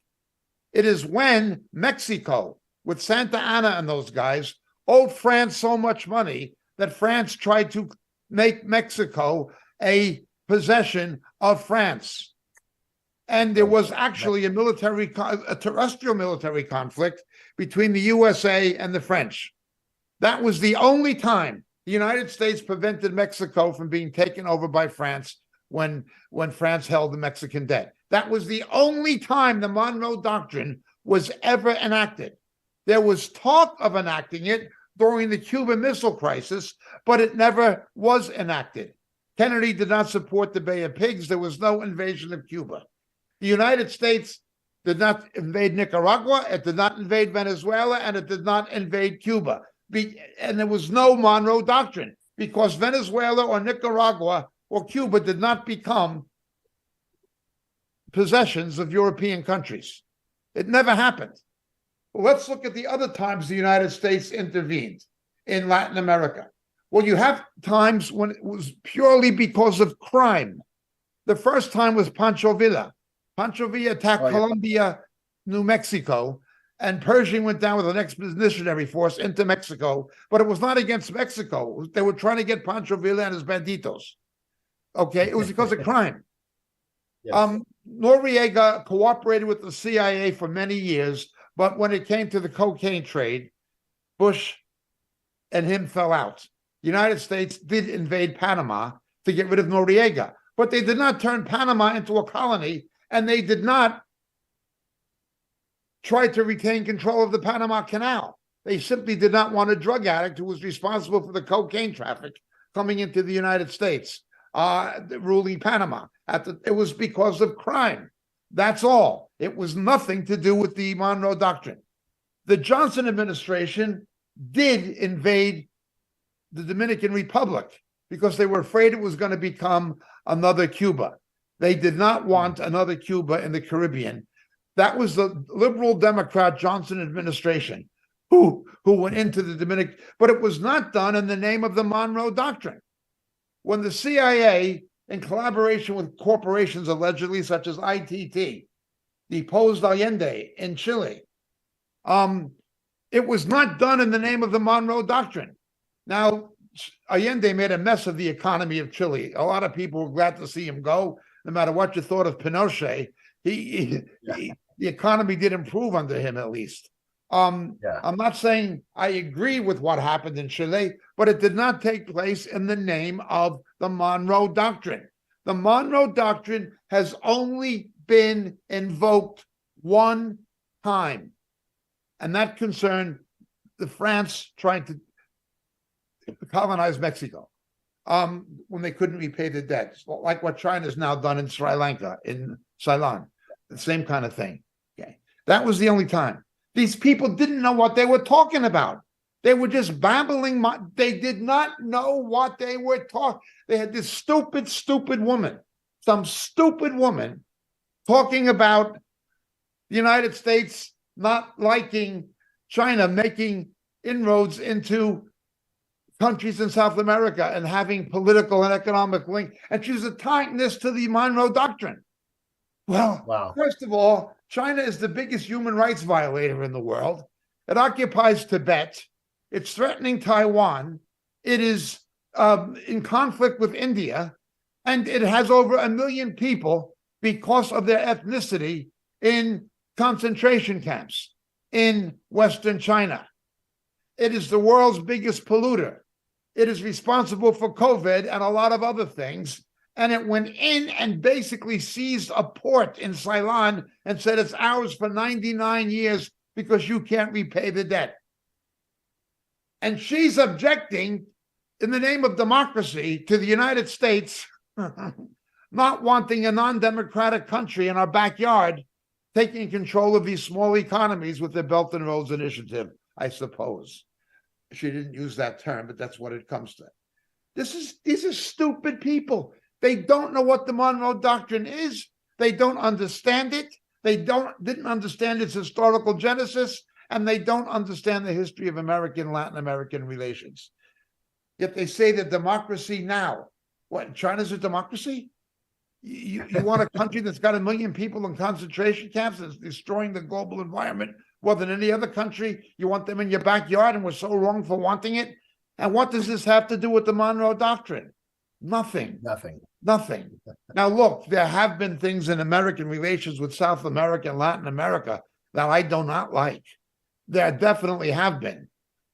It is when Mexico, with Santa Anna and those guys, owed France so much money that France tried to make Mexico a possession of France. And there was actually a terrestrial military conflict between the USA and the French. That was the only time the United States prevented Mexico from being taken over by France when France held the Mexican debt. That was the only time the Monroe Doctrine was ever enacted. There was talk of enacting it during the Cuban Missile Crisis, but it never was enacted. Kennedy did not support the Bay of Pigs. There was no invasion of Cuba. The United States did not invade Nicaragua, it did not invade Venezuela, and it did not invade Cuba. And there was no Monroe Doctrine because Venezuela or Nicaragua or Cuba did not become possessions of European countries. It never happened. Well, let's look at the other times the United States intervened in Latin America. Well, you have times when it was purely because of crime. The first time was Pancho Villa. Pancho Villa attacked Colombia, New Mexico, and Pershing went down with an expeditionary force into Mexico, but it was not against Mexico. They were trying to get Pancho Villa and his banditos. Okay, it was because of crime. Yes. Noriega cooperated with the CIA for many years, but when it came to the cocaine trade, Bush and him fell out. The United States did invade Panama to get rid of Noriega, but they did not turn Panama into a colony, and they did not try to retain control of the Panama Canal. They simply did not want a drug addict who was responsible for the cocaine traffic coming into the United States, ruling Panama. It was because of crime. That's all. It was nothing to do with the Monroe Doctrine. The Johnson administration did invade the Dominican Republic because they were afraid it was going to become another Cuba. They did not want another Cuba in the Caribbean. That was the liberal Democrat Johnson administration who went into the Dominican, but it was not done in the name of the Monroe Doctrine. When the CIA, in collaboration with corporations allegedly such as ITT, deposed Allende in Chile, it was not done in the name of the Monroe Doctrine. Now, Allende made a mess of the economy of Chile. A lot of people were glad to see him go. No matter what you thought of Pinochet, the economy did improve under him, at least. I'm not saying I agree with what happened in Chile, but it did not take place in the name of the Monroe Doctrine. The Monroe Doctrine has only been invoked one time, and that concerned the France trying to colonize Mexico when they couldn't repay the debt, like what China's now done in Sri Lanka, in Ceylon, the same kind of thing. Okay, that was the only time. These people didn't know what they were talking about. They were just babbling. They did not know what they were talking. They had this stupid woman, some stupid woman, talking about the United States not liking China making inroads into countries in South America and having political and economic link. And she's tying this to the Monroe Doctrine. Well, First of all, China is the biggest human rights violator in the world. It occupies Tibet. It's threatening Taiwan. It is in conflict with India. And it has over 1 million people because of their ethnicity in concentration camps in Western China. It is the world's biggest polluter. It is responsible for COVID and a lot of other things. And it went in and basically seized a port in Ceylon and said it's ours for 99 years because you can't repay the debt. And she's objecting in the name of democracy to the United States not wanting a non-democratic country in our backyard taking control of these small economies with the Belt and Roads Initiative, I suppose. She didn't use that term, but that's what it comes to. These are stupid people. They don't know what the Monroe Doctrine is. They don't understand it. They didn't understand its historical genesis, and they don't understand the history of American, Latin American relations. Yet they say that democracy now. What, China's a democracy? You want a country that's got 1 million people in concentration camps that's destroying the global environment more than any other country? You want them in your backyard, and we're so wrong for wanting it? And what does this have to do with the Monroe Doctrine? Nothing. Nothing. Now, look, there have been things in American relations with South America and Latin America that I do not like. There definitely have been.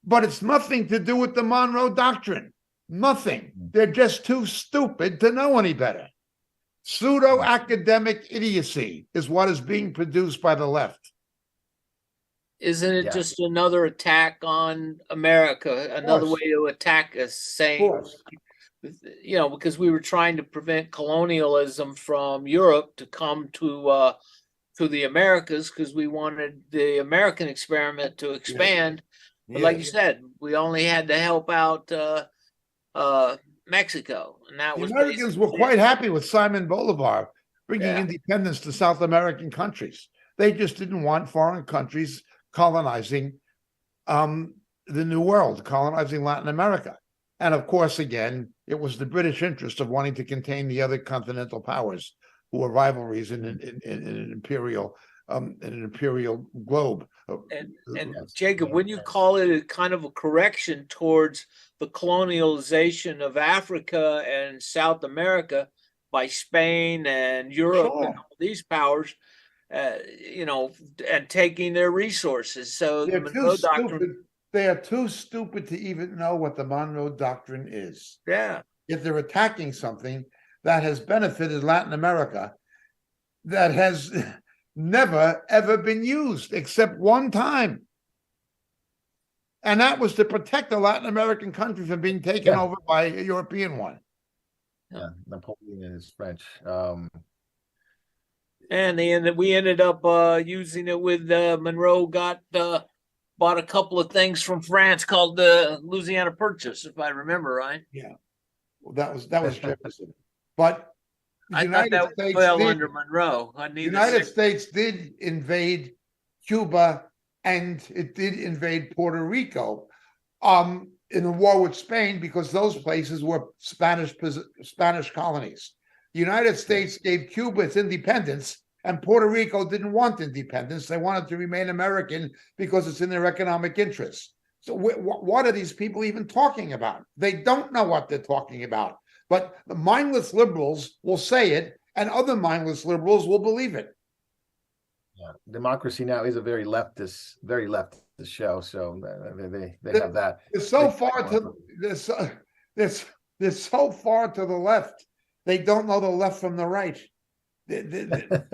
But it's nothing to do with the Monroe Doctrine. Nothing. They're just too stupid to know any better. Pseudo-academic idiocy is what is being produced by the left. Isn't it just another attack on America, another way to attack us, saying, you know, because we were trying to prevent colonialism from Europe to come to the Americas, because we wanted the American experiment to expand. But like you said, we only had to help out Mexico, and that was the Americans were quite happy with Simon Bolivar bringing independence to South American countries. They just didn't want foreign countries colonizing the New World, colonizing Latin America. And of course, again, it was the British interest of wanting to contain the other continental powers who were rivalries in an imperial globe. And Jacob, when you call it a kind of a correction towards the colonialization of Africa and South America by Spain and Europe and all these powers, you know, and taking their resources. So the Monroe Doctrine, they are too stupid to even know what the Monroe Doctrine is. Yeah. If they're attacking something that has benefited Latin America, that has never, ever been used except one time. And that was to protect the Latin American country from being taken over by a European one. Yeah, Napoleon is French. And we ended up using it with Monroe bought a couple of things from France called the Louisiana Purchase, if I remember right. Yeah, well, that was Jefferson. But I thought that fell under Monroe. The United States did invade Cuba, and it did invade Puerto Rico in a war with Spain, because those places were Spanish colonies. The United States gave Cuba its independence, and Puerto Rico didn't want independence. They wanted to remain American because it's in their economic interests. So what are these people even talking about? They don't know what they're talking about. But the mindless liberals will say it, and other mindless liberals will believe it. Yeah, Democracy Now! Is a very leftist show, so they have that. It's so far to they're so far to the left. They don't know the left from the right. They're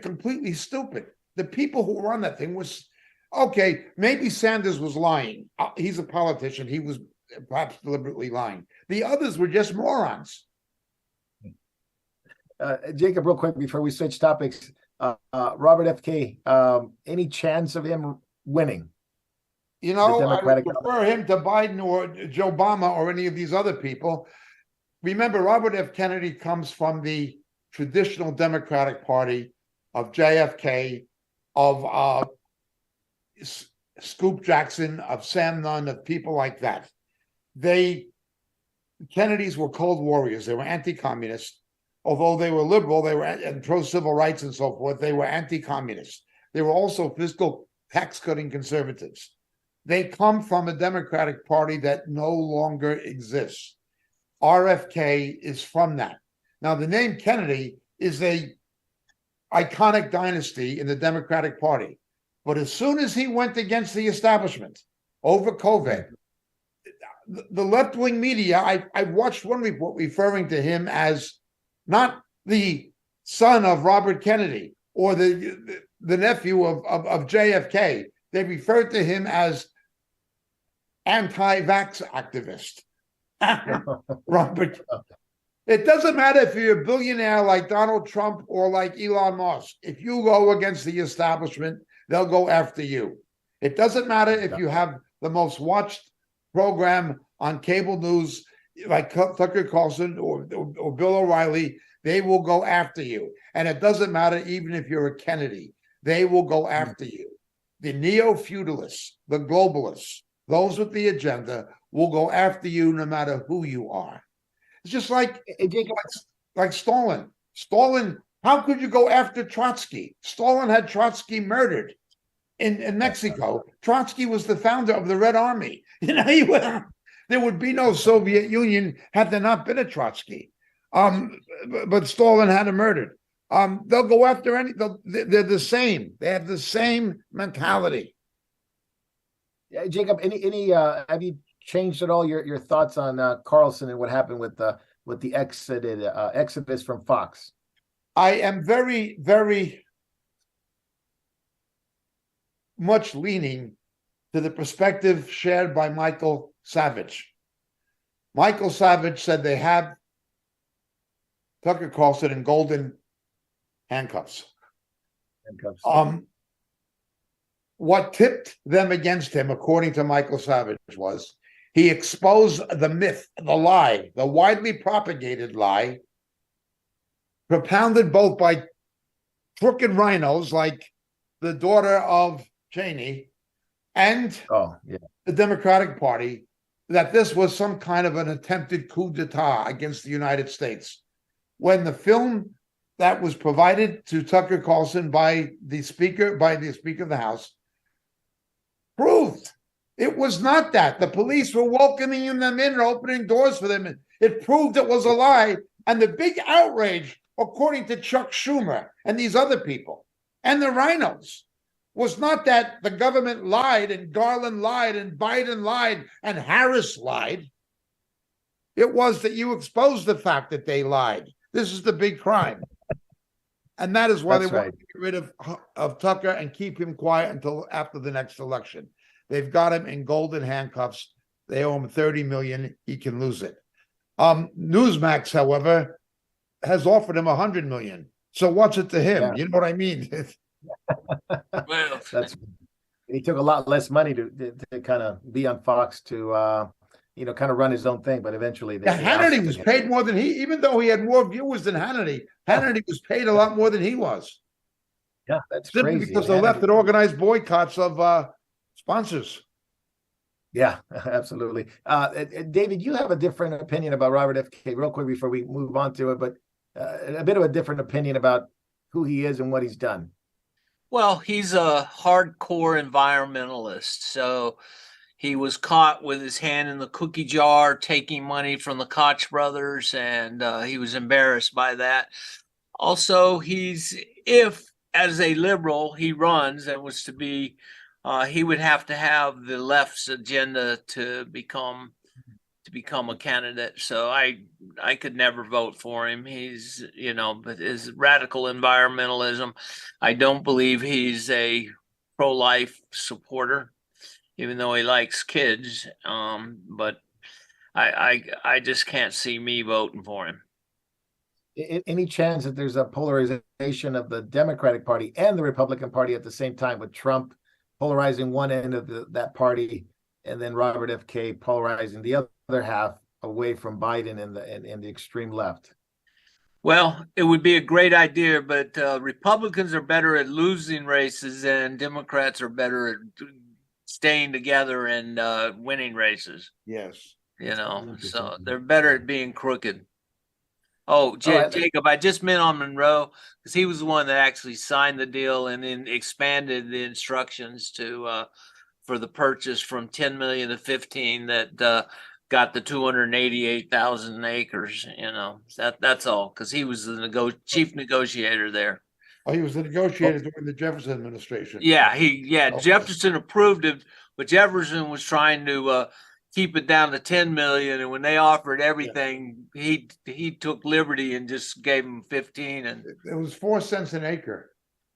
completely stupid. The people who run that thing was okay. Maybe Sanders was lying. He's a politician. He was perhaps deliberately lying. The others were just morons. Jacob, real quick before we switch topics, Robert F.K., any chance of him winning? You know, I would prefer him to Biden or Joe Obama or any of these other people. Remember, Robert F. Kennedy comes from the traditional Democratic Party of JFK, of Scoop Jackson, of Sam Nunn, of people like that. Kennedys were cold warriors. They were anti-communist. Although they were liberal, they were and pro-civil rights and so forth, they were anti-communist. They were also fiscal tax-cutting conservatives. They come from a Democratic Party that no longer exists. RFK is from that. Now, the name Kennedy is a iconic dynasty in the Democratic Party. But as soon as he went against the establishment over COVID, the left-wing media, I watched one report referring to him as not the son of Robert Kennedy or the nephew of JFK. They referred to him as anti-vax activist. Robert. It doesn't matter if you're a billionaire like Donald Trump or like Elon Musk. If you go against the establishment, they'll go after you. It doesn't matter if you have the most watched program on cable news like Tucker Carlson or Bill O'Reilly. They will go after you. And it doesn't matter even if you're a Kennedy. They will go after you. the neo-feudalists, the globalists, those with the agenda will go after you no matter who you are. It's just like Stalin. Stalin, how could you go after Trotsky? Stalin had Trotsky murdered in Mexico. Trotsky was the founder of the Red Army. There would be no Soviet Union had there not been a Trotsky. But Stalin had him murdered. They'll go after they're the same. They have the same mentality. Jacob, any have you changed at all your thoughts on Carlson and what happened with the exodus from Fox? I am very, very much leaning to the perspective shared by Michael Savage. Michael Savage said they have Tucker Carlson in golden handcuffs. What tipped them against him, according to Michael Savage, was he exposed the myth, the lie, the widely propagated lie, propounded both by crooked rhinos like the daughter of Cheney and the Democratic Party, that this was some kind of an attempted coup d'etat against the United States. When the film that was provided to Tucker Carlson by the Speaker of the House proved it was not that. The police were welcoming them in and opening doors for them. It proved it was a lie. And the big outrage, according to Chuck Schumer and these other people and the rhinos, was not that the government lied and Garland lied and Biden lied and Harris lied. It was that you exposed the fact that they lied. This is the big crime. And that is why they want to get rid of Tucker and keep him quiet until after the next election. They've got him in golden handcuffs. They owe him $30 million. He can lose it. Newsmax, however, has offered him $100 million. So what's it to him? Yeah. You know what I mean? Well, he took a lot less money to kind of be on Fox to kind of run his own thing, but eventually Hannity was paid more than even though he had more viewers than Hannity. Hannity was paid a lot more than he was. Yeah, that's simply crazy. Because the left had organized boycotts of sponsors. Yeah, absolutely. David, you have a different opinion about Robert F. Kennedy. Real quick before we move on to it, but a bit of a different opinion about who he is and what he's done. Well, he's a hardcore environmentalist. So he was caught with his hand in the cookie jar, taking money from the Koch brothers, and he was embarrassed by that. Also, if as a liberal he runs and was to be, he would have to have the left's agenda to become a candidate. So I could never vote for him. He's, but his radical environmentalism, I don't believe he's a pro-life supporter, even though he likes kids. But I just can't see me voting for him. Any chance that there's a polarization of the Democratic Party and the Republican Party at the same time, with Trump polarizing one end of that party and then Robert F. Kennedy polarizing the other half away from Biden and the extreme left? Well, it would be a great idea, but Republicans are better at losing races and Democrats are better at staying together and winning races. Yes. So they're better at being crooked. Oh, Jacob, I just meant on Monroe because he was the one that actually signed the deal and then expanded the instructions for the purchase from 10 million to 15 that got the 288,000 acres. That's all, because he was the chief negotiator there. Oh, he was the negotiator during the Jefferson administration. Yeah, Jefferson approved it, but Jefferson was trying to keep it down to 10 million, and when they offered everything, he took liberty and just gave them 15. And it was 4 cents an acre.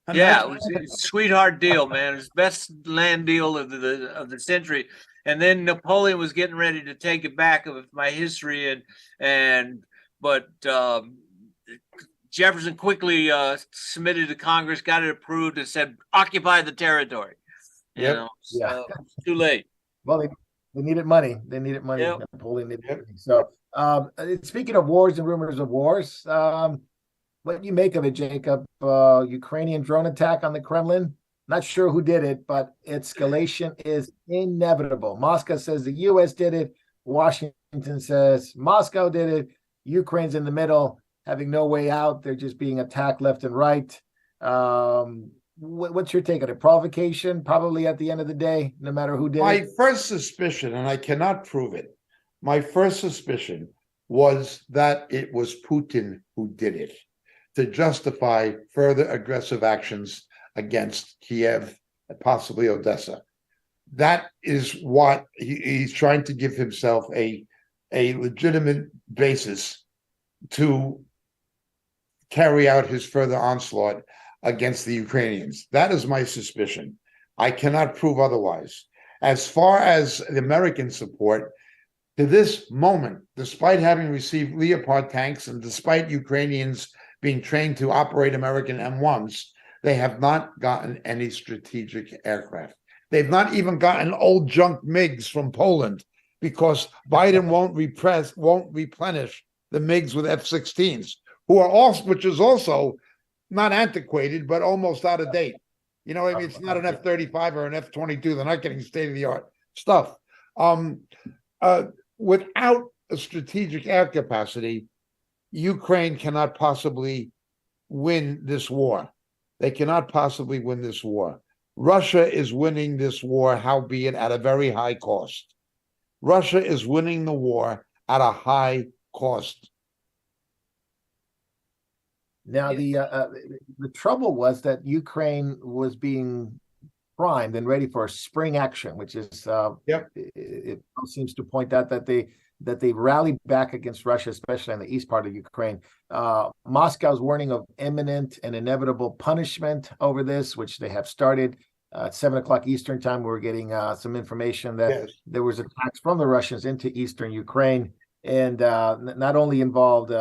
And it was a sweetheart deal, man. It was the best land deal of the century. And then Napoleon was getting ready to take it back of my history, but Jefferson quickly submitted to Congress, got it approved, and said, "Occupy the territory." So it's too late. Well, they needed money. Yep. Napoleon needed money. So, speaking of wars and rumors of wars, what do you make of it, Jacob? Ukrainian drone attack on the Kremlin? Not sure who did it, but escalation is inevitable. Moscow says the U.S. did it. Washington says Moscow did it. Ukraine's in the middle, having no way out. They're just being attacked left and right. What's your take on it? Provocation, probably at the end of the day, no matter who did My it. first suspicion, and I cannot prove it, my first suspicion was that it was Putin who did it to justify further aggressive actions against Kiev and possibly Odessa. That is what he's trying to give himself a legitimate basis to carry out his further onslaught against the Ukrainians. That is my suspicion. I cannot prove otherwise. As far as the American support, to this moment, despite having received Leopard tanks and despite Ukrainians being trained to operate American M1s, they have not gotten any strategic aircraft. They've not even gotten old junk MiGs from Poland because Biden won't replenish the MiGs with F-16s, which is also not antiquated, but almost out of date. You know what I mean? It's not an F-35 or an F-22. They're not getting state-of-the-art stuff. Without a strategic air capacity, Ukraine cannot possibly win this war. They cannot possibly win this war. Russia is winning this war, howbeit at a very high cost. Russia is winning the war at a high cost. Now, the trouble was that Ukraine was being primed and ready for a spring action, which is it seems to point out that they rallied back against Russia, especially in the east part of Ukraine. Moscow's warning of imminent and inevitable punishment over this, which they have started. At 7 o'clock Eastern time, we were getting some information that there was attacks from the Russians into eastern Ukraine, and not only involved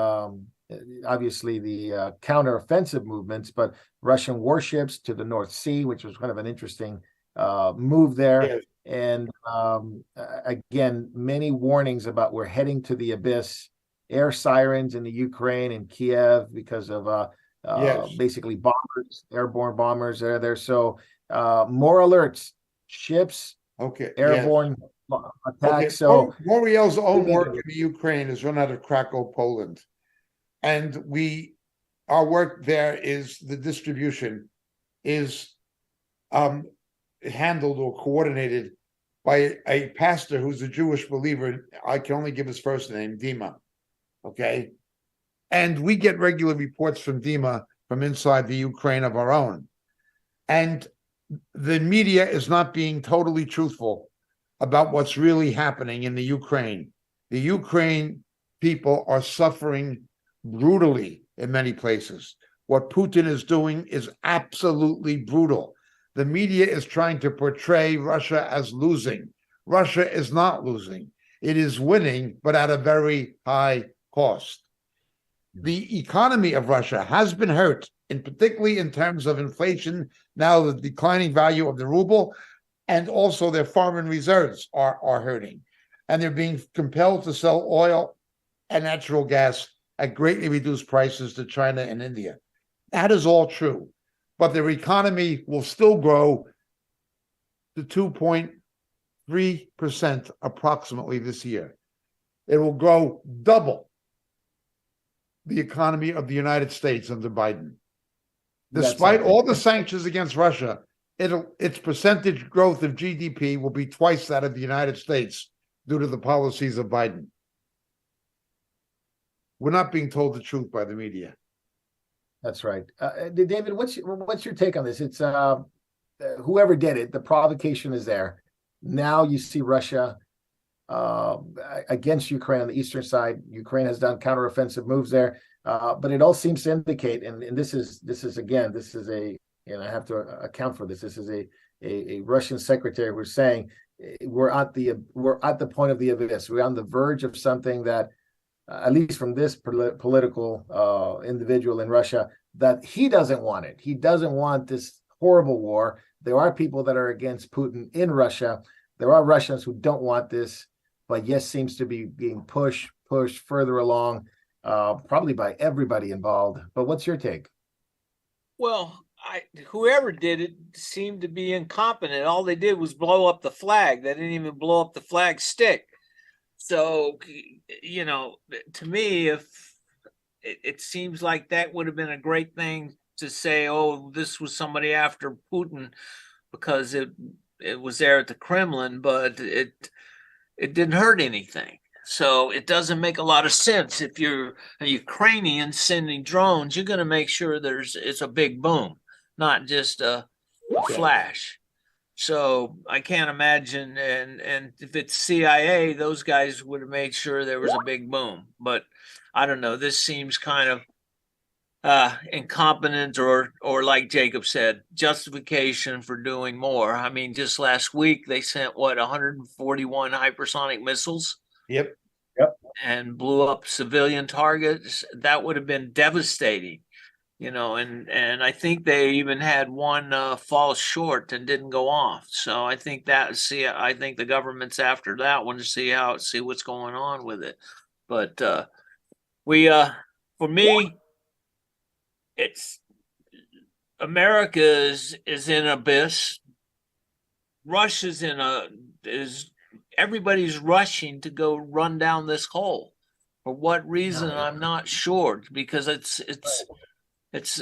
obviously the counteroffensive movements, but Russian warships to the North Sea, which was kind of an interesting move there. Yes. And again, many warnings about we're heading to the abyss. Air sirens in the Ukraine and Kiev because of basically bombers, airborne bombers are there. So more alerts, ships, airborne attacks. So Moriel's own work in the Ukraine is run out of Krakow, Poland. And our work there is the distribution is handled or coordinated by a pastor who's a Jewish believer. I can only give his first name, Dima. Okay. And we get regular reports from Dima from inside the Ukraine of our own. And the media is not being totally truthful about what's really happening in the Ukraine. The Ukraine people are suffering brutally in many places. What Putin is doing is absolutely brutal. The media is trying to portray Russia as losing. Russia is not losing. It is winning, but at a very high cost. The economy of Russia has been hurt, and particularly in terms of inflation, now the declining value of the ruble, and also their foreign reserves are hurting. And they're being compelled to sell oil and natural gas at greatly reduced prices to China and India. That is all true. But their economy will still grow to 2.3% approximately this year. It will grow double the economy of the United States under Biden. Despite all the sanctions against Russia, its percentage growth of GDP will be twice that of the United States due to the policies of Biden. We're not being told the truth by the media. That's right. David, what's your take on this? It's whoever did it, the provocation is there. Now you see Russia against Ukraine on the eastern side. Ukraine has done counteroffensive moves there, but it all seems to indicate, and this is a, and I have to account for this. This is a Russian secretary who's saying we're at the point of the abyss. We're on the verge of something that, at least from this political individual in Russia, that he doesn't want it. He doesn't want this horrible war. There are people that are against Putin in Russia. There are Russians who don't want this, but yes, seems to be being pushed further along, probably by everybody involved. But what's your take? Well, whoever did it seemed to be incompetent. All they did was blow up the flag. They didn't even blow up the flag stick. So, to me, if it seems like that would have been a great thing to say, oh, this was somebody after Putin because it was there at the Kremlin, but it didn't hurt anything. So it doesn't make a lot of sense. If you're a Ukrainian sending drones, you're going to make sure it's a big boom, not just a flash. So I can't imagine, and if it's CIA, those guys would have made sure there was a big boom. But I don't know. This seems kind of incompetent, or like Jacob said, justification for doing more. I mean, just last week they sent 141 hypersonic missiles. Yep. And blew up civilian targets. That would have been devastating, and I think they even had one fall short and didn't go off. So I think I think the government's after that one to see what's going on with it. But for me, it's America is in abyss. Russia's everybody's rushing to go run down this hole. For what reason, I'm not sure, because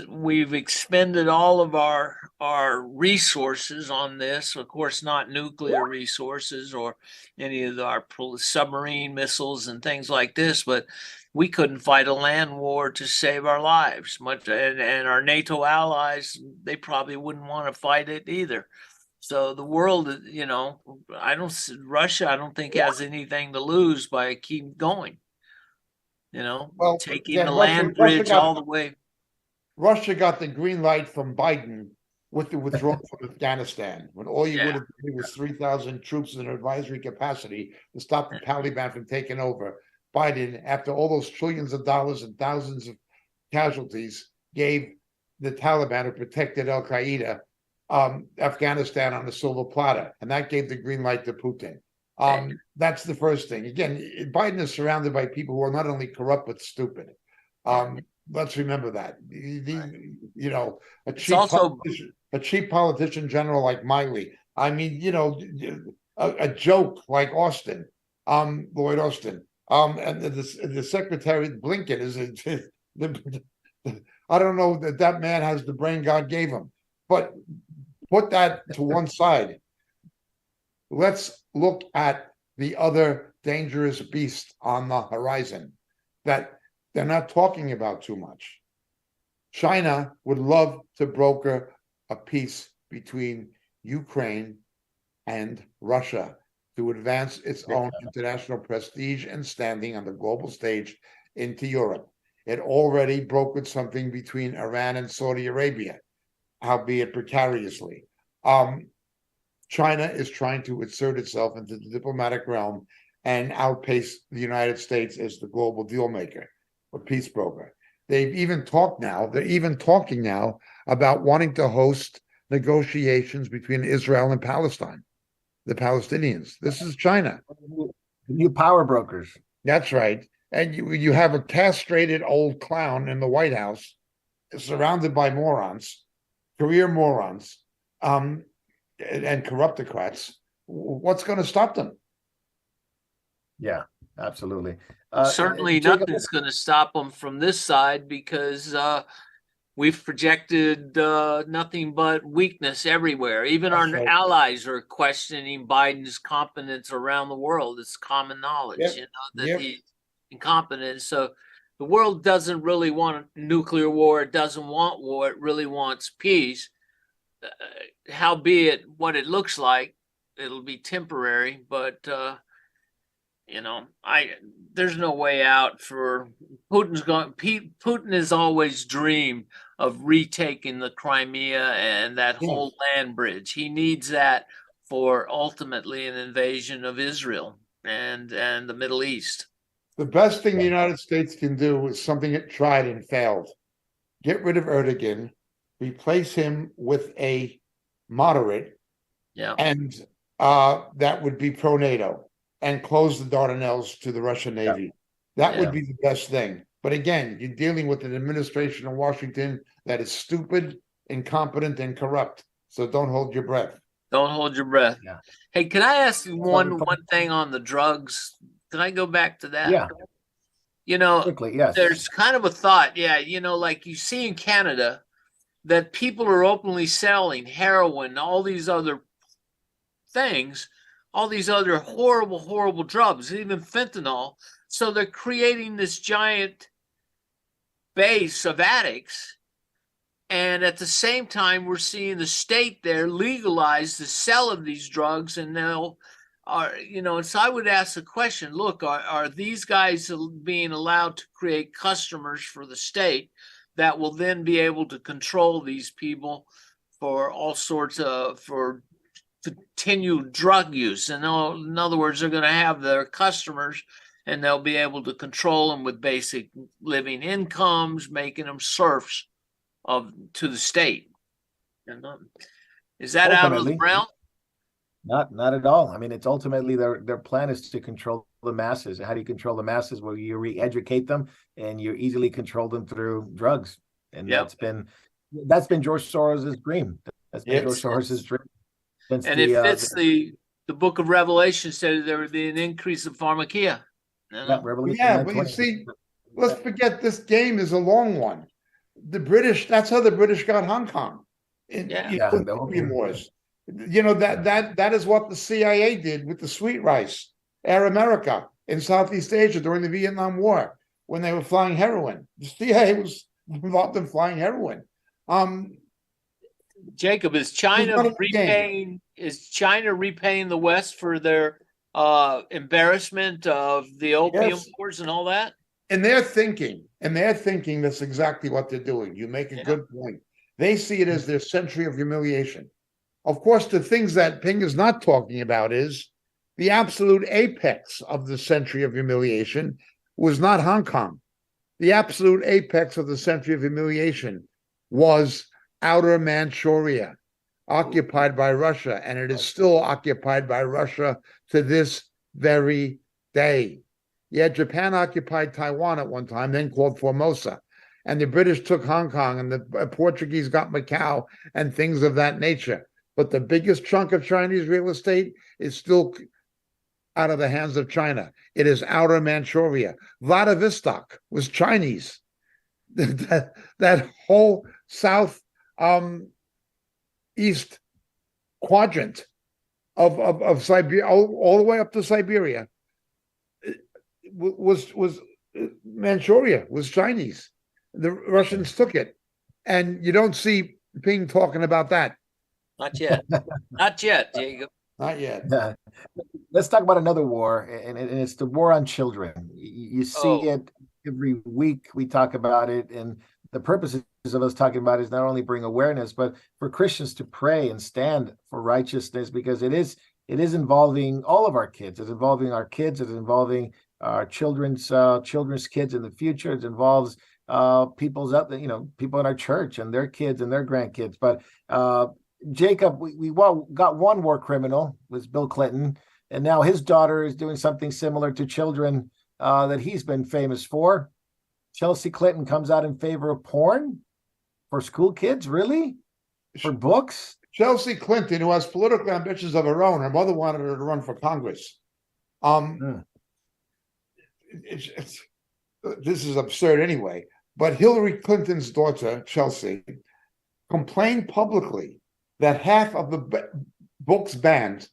we've expended all of our resources on this. Of course, not nuclear resources or any of our submarine missiles and things like this, but we couldn't fight a land war to save our lives. And our NATO allies, they probably wouldn't want to fight it either. So the world, Russia, I don't think has anything to lose by keep going. Taking the land bridge all the way. Russia got the green light from Biden with the withdrawal from Afghanistan, when all you would have needed was 3,000 troops in an advisory capacity to stop the Taliban from taking over. Biden, after all those trillions of dollars and thousands of casualties, gave the Taliban, who protected Al Qaeda, Afghanistan on a silver platter, and that gave the green light to Putin. That's the first thing. Again, Biden is surrounded by people who are not only corrupt but stupid. Let's remember that. A cheap politician general like Miley. I mean, a joke like Austin, Lloyd Austin. And the Secretary Blinken is. I don't know that man has the brain God gave him, but put that to one side. Let's look at the other dangerous beast on the horizon that they're not talking about too much. China would love to broker a peace between Ukraine and Russia to advance its own international prestige and standing on the global stage into Europe. It already brokered something between Iran and Saudi Arabia, albeit precariously. China is trying to insert itself into the diplomatic realm and outpace the United States as the global deal maker or peace broker. They're even talking now about wanting to host negotiations between Israel and Palestine, the Palestinians. This is China. New power brokers. That's right. And you have a castrated old clown in the White House, surrounded by morons, career morons, and corruptocrats. What's going to stop them? Yeah, absolutely. Certainly nothing's going to stop them from this side, because we've projected nothing but weakness everywhere. Even our allies are questioning Biden's competence around the world. It's common knowledge, that he's incompetent. So the world doesn't really want a nuclear war. It doesn't want war. It really wants peace. Howbeit, what it looks like, it'll be temporary, but there's no way out for Putin has always dreamed of retaking the Crimea and that whole land bridge. He needs that for ultimately an invasion of Israel and the Middle East. The best thing the United States can do is something it tried and failed. Get rid of Erdogan, replace him with a moderate, and that would be pro-NATO, and close the Dardanelles to the Russian Navy. That would be the best thing. But again, you're dealing with an administration in Washington that is stupid, incompetent, and corrupt. So don't hold your breath. Don't hold your breath. Yeah. Hey, can I ask you Another one thing on the drugs? Can I go back to that? Yeah, You know, quickly, yes. there's kind of a thought, yeah, like you see in Canada that people are openly selling heroin, all these other things, all these other horrible, horrible drugs, even fentanyl. So they're creating this giant base of addicts. And at the same time, we're seeing the state there legalize the sale of these drugs, and they'll and so I would ask the question, look, are these guys being allowed to create customers for the state that will then be able to control these people for all sorts of, for continued drug use? And in other words, they're going to have their customers and they'll be able to control them with basic living incomes, making them serfs to the state. And, is that out of the realm? Not at all. I mean, it's ultimately their plan is to control the masses. How do you control the masses? Well, you re-educate them and you easily control them through drugs. And that's been George Soros's dream. That's been George Soros's dream. And it fits the book of Revelation said there would be an increase of pharmakia. Yeah, but you see, let's forget this game is a long one. The British, that's how the British got Hong Kong. Wars. You know, that is what the CIA did with the sweet rice, Air America in Southeast Asia during the Vietnam War when they were flying heroin. The CIA was involved in flying heroin. Jacob, is China repaying the West for their embarrassment of the opium wars and all that? And they're thinking that's exactly what they're doing. You make a good point. They see it as their century of humiliation. Of course, the things that Ping is not talking about is the absolute apex of the century of humiliation was not Hong Kong. The absolute apex of the century of humiliation was Outer Manchuria, occupied by Russia, and it is still occupied by Russia to this very day. Yeah, Japan occupied Taiwan at one time, then called Formosa, and the British took Hong Kong, and the Portuguese got Macau, and things of that nature. But the biggest chunk of Chinese real estate is still out of the hands of China. It is Outer Manchuria. Vladivostok was Chinese. That whole south east quadrant of Siberia, all the way up to Siberia, was Manchuria, was Chinese. The Russians took it, and you don't see Ping talking about that. Not yet. Not yet, Jacob. Not yet. Let's talk about another war, and it's the war on children. You see it every week. We talk about it, and the purposes of us talking about it is not only bring awareness, but for Christians to pray and stand for righteousness, because it is involving all of our kids. It's involving our kids. It's involving our children's kids in the future. It involves people in our church and their kids and their grandkids. But Jacob, we got one war criminal, was Bill Clinton, and now his daughter is doing something similar to children that he's been famous for. Chelsea Clinton comes out in favor of porn for school kids, really? For books? Chelsea Clinton, who has political ambitions of her own, her mother wanted her to run for Congress. This is absurd anyway, but Hillary Clinton's daughter, Chelsea, complained publicly that half of the books banned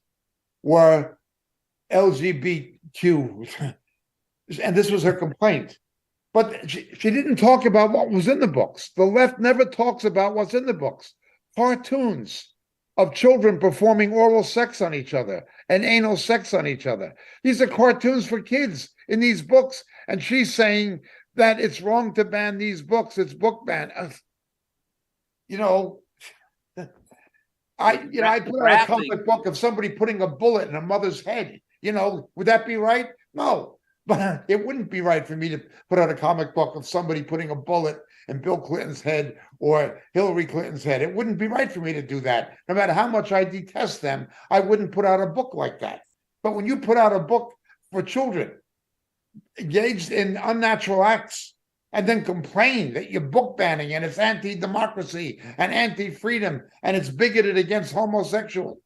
were LGBTQ, and this was her complaint. But she didn't talk about what was in the books. The left never talks about what's in the books. Cartoons of children performing oral sex on each other and anal sex on each other. These are cartoons for kids in these books, and she's saying that it's wrong to ban these books. It's book ban. I put out a comic book of somebody putting a bullet in a mother's head. Would that be right? No, but it wouldn't be right for me to put out a comic book of somebody putting a bullet in Bill Clinton's head or Hillary Clinton's head. It wouldn't be right for me to do that. No matter how much I detest them, I wouldn't put out a book like that. But when you put out a book for children engaged in unnatural acts and then complain that you're book banning and it's anti-democracy and anti-freedom and it's bigoted against homosexual.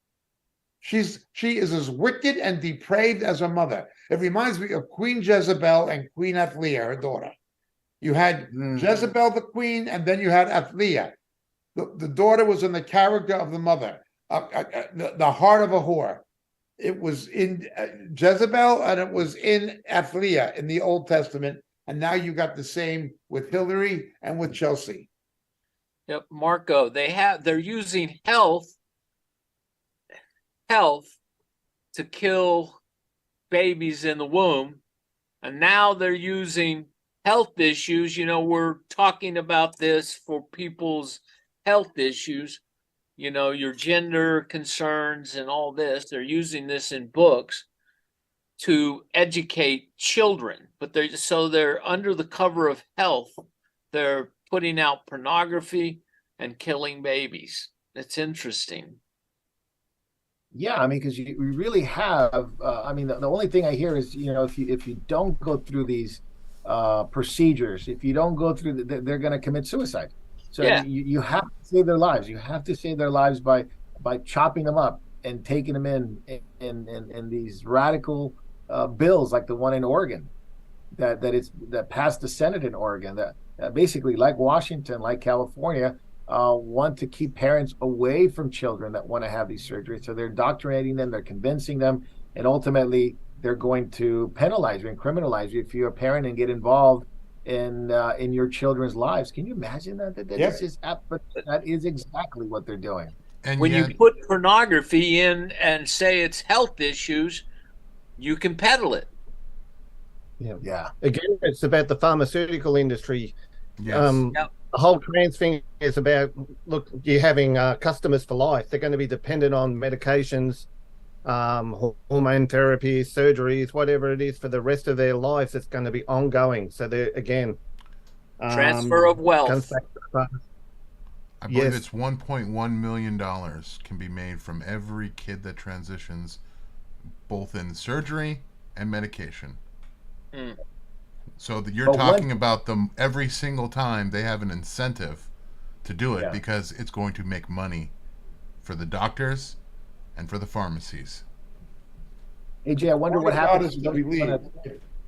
She is as wicked and depraved as her mother. It reminds me of Queen Jezebel and Queen Athaliah, her daughter. You had Jezebel the queen, and then you had Athaliah. The daughter was in the character of the mother, the heart of a whore. It was in Jezebel and it was in Athaliah in the Old Testament. And now you got the same with Hillary and with Chelsea. Yep, Marco, they're using health to kill babies in the womb. And now they're using health issues. You know, we're talking about this for people's health issues, you know, your gender concerns and all this. They're using this in books to educate children, but they're under the cover of health. They're putting out pornography and killing babies. It's interesting. Yeah, I mean, because you really have. I mean, the only thing I hear is, you know, if you don't go through these procedures, if you don't go through, they're going to commit suicide. So Yeah. you have to save their lives. You have to save their lives by chopping them up and taking them in these radical bills like the one in Oregon that passed the Senate in Oregon that basically, like Washington, like California, want to keep parents away from children that want to have these surgeries. So they're indoctrinating them, they're convincing them, and ultimately they're going to penalize you and criminalize you if you're a parent and get involved in your children's lives. Can you imagine that? That is exactly what they're doing. And When yet, you put pornography in and say it's health issues, you can peddle it. Yeah. Again, it's about the pharmaceutical industry. yes. Yep. The whole trans thing is about, look, you're having customers for life. They're going to be dependent on medications, hormone therapy, surgeries, whatever it is for the rest of their lives. It's going to be ongoing. So they're, again, Transfer of wealth. comes back to the pharma. I believe Yes. it's $1.1 million can be made from every kid that transitions, both in surgery and medication. Mm. So that you're But talking about them every single time they have an incentive to do it Yeah. because it's going to make money for the doctors and for the pharmacies. AJ, I wonder The what word of God happens. is to be believed.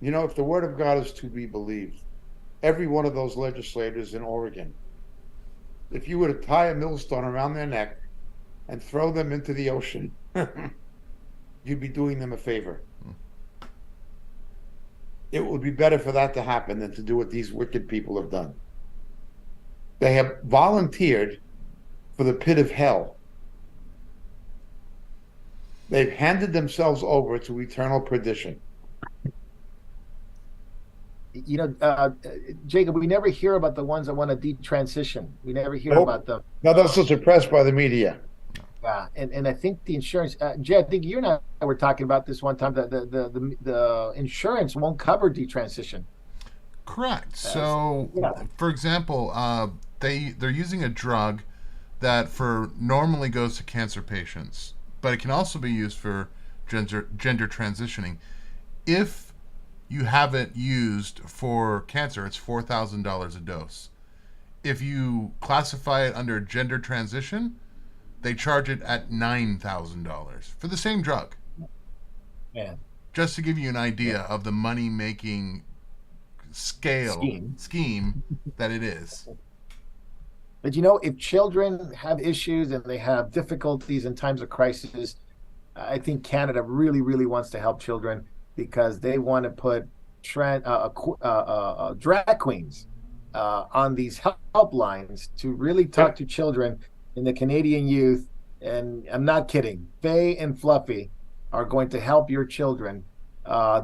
You know, if the word of God is to be believed, every one of those legislators in Oregon, if you were to tie a millstone around their neck and throw them into the ocean, you'd be doing them a favor. It would be better for that to happen than to do what these wicked people have done. They have volunteered for the pit of hell. They've handed themselves over to eternal perdition. You know, Jacob, we never hear about the ones that want to detransition. We never hear Nope. about them. Now, those are suppressed by the media. Yeah, and I think the insurance, Jay, I think you and I were talking about this one time that the insurance won't cover detransition. Correct. So, yeah. for example, they're using a drug that for normally goes to cancer patients, but it can also be used for gender transitioning. If you have it used for cancer, it's $4,000 a dose. If you classify it under gender transition, they charge it at $9,000 for the same drug. Man. Just to give you an idea of the money-making scheme that it is. But you know, if children have issues and they have difficulties in times of crisis, I think Canada really, really wants to help children because they want to put drag queens on these helplines to really talk to children in the Canadian youth. And I'm not kidding. Faye and Fluffy are going to help your children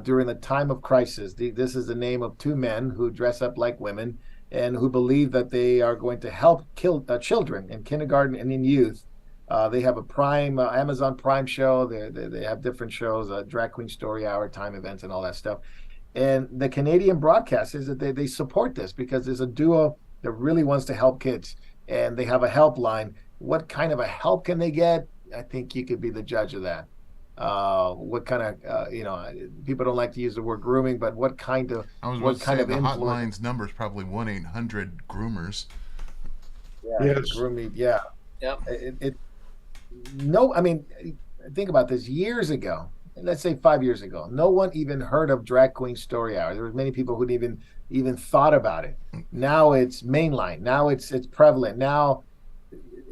during the time of crisis. This is the name of two men who dress up like women and who believe that they are going to help kill children in kindergarten and in youth. They have a Prime, Amazon Prime show. They have different shows, Drag Queen Story Hour, time events, and all that stuff. And the Canadian broadcasters, that they support this because there's a duo that really wants to help kids. And they have a helpline. What kind of a help can they get? I think you could be the judge of that. what kind of people don't like to use the word grooming, but what kind of I was about what to kind say of the influence? hotline's number is probably 1-800-groomers. Yeah, Yes. grooming. Yeah, Yep. it no, I mean, think about this. Years ago, let's say 5 years ago, no one even heard of Drag Queen Story Hour. There was many people who didn't even thought about it. Now it's mainline. Now it's prevalent. Now,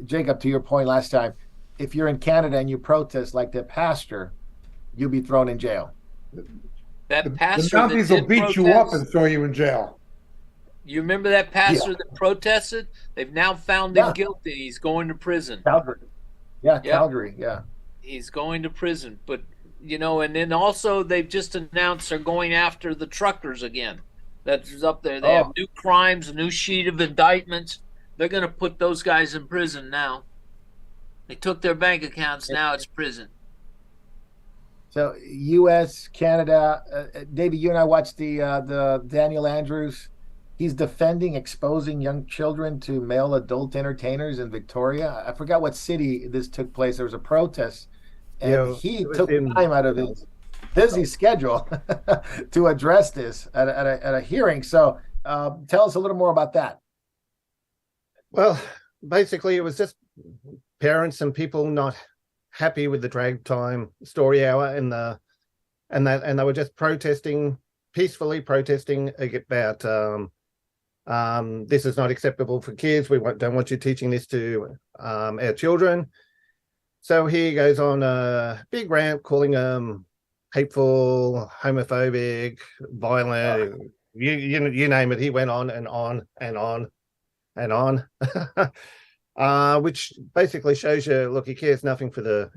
Jacob, to your point last time, if you're in Canada and you protest like the pastor, you'll be thrown in jail. That The pastor that Mounties will did beat you up protest, and throw you in jail. you remember that Yeah, pastor that protested? They've now found him yeah, guilty. He's going to prison. Calgary. Yeah, Yep, Calgary. Yeah. he's going to prison. But, and then also they've just announced they're going after the truckers again. That's up there. They have Oh, new crimes, a new sheet of indictments. They're going to put those guys in prison now. They took their bank accounts. Now it's prison. so U.S., Canada, David, you and I watched the Daniel Andrews. He's defending exposing young children to male adult entertainers in Victoria. I forgot what city this took place. There was a protest, and Yeah, he it was took in. time out of his busy schedule to address this at a hearing. So, tell us a little more about that. Well, basically, it was just parents and people not happy with the drag time story hour and they were just peacefully protesting about this is not acceptable for kids. Don't want you teaching this to our children. So he goes on a big rant calling them hateful, homophobic, violent, you name it. He went on and on and on and on. Which basically shows you, look, he cares nothing for the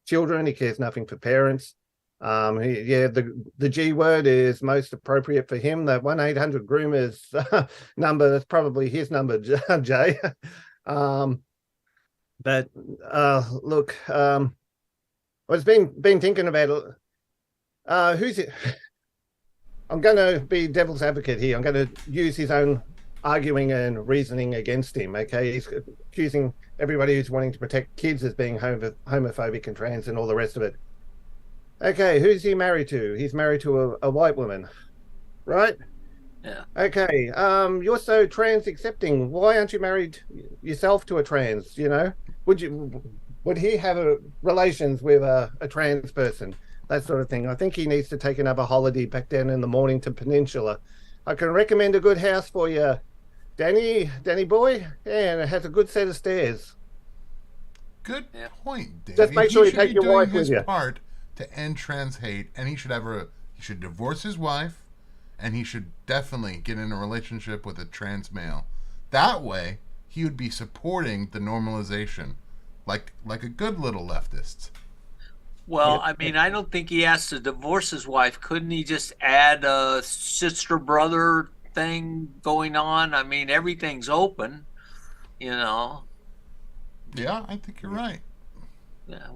children. He cares nothing for parents. The G word is most appropriate for him. That 1-800-groomers number, that's probably his number, Jay. But look, I was been thinking about who's it. I'm going to be devil's advocate here. I'm going to use his own arguing and reasoning against him. Okay, he's accusing everybody who's wanting to protect kids as being homophobic and trans and all the rest of it. Okay, who's he married to? He's married to a white woman, right? Yeah. Okay, you're so trans accepting. Why aren't you married yourself to a trans? Would he have relations with a trans person? That sort of thing. I think he needs to take another holiday back down in the Mornington Peninsula. I can recommend a good house for you, Danny boy, and it has a good set of stairs. Good point, Dave. Just make sure you should take be your doing wife his with you. part to end trans hate, and he should divorce his wife, and he should definitely get in a relationship with a trans male. That way, he would be supporting the normalization, like a good little leftist. Well, I mean, I don't think he has to divorce his wife. Couldn't he just add a sister brother thing going on? I mean, everything's open, you know. Yeah, I think you're right. Yeah.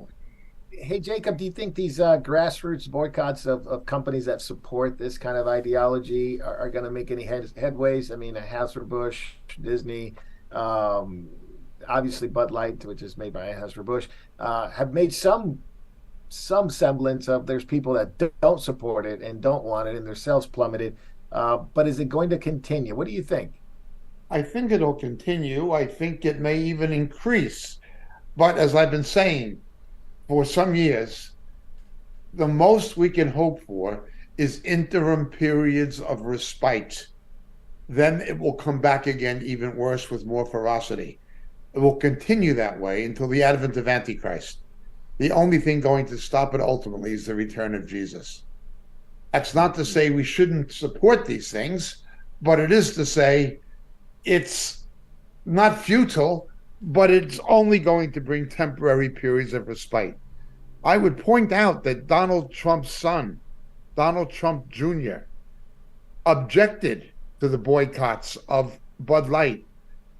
Hey, Jacob, do you think these grassroots boycotts of companies that support this kind of ideology are going to make any headways? I mean, Anheuser-Busch, Disney, obviously Bud Light, which is made by Anheuser-Busch, have made some semblance of there's people that don't support it and don't want it and their sales plummeted. But is it going to continue? What do you think? I think it'll continue. I think it may even increase. But as I've been saying for some years, the most we can hope for is interim periods of respite. Then it will come back again even worse with more ferocity. It will continue that way until the advent of Antichrist. The only thing going to stop it ultimately is the return of Jesus. That's not to say we shouldn't support these things, but it is to say it's not futile, but it's only going to bring temporary periods of respite. I would point out that Donald Trump's son, Donald Trump Jr., objected to the boycotts of Bud Light,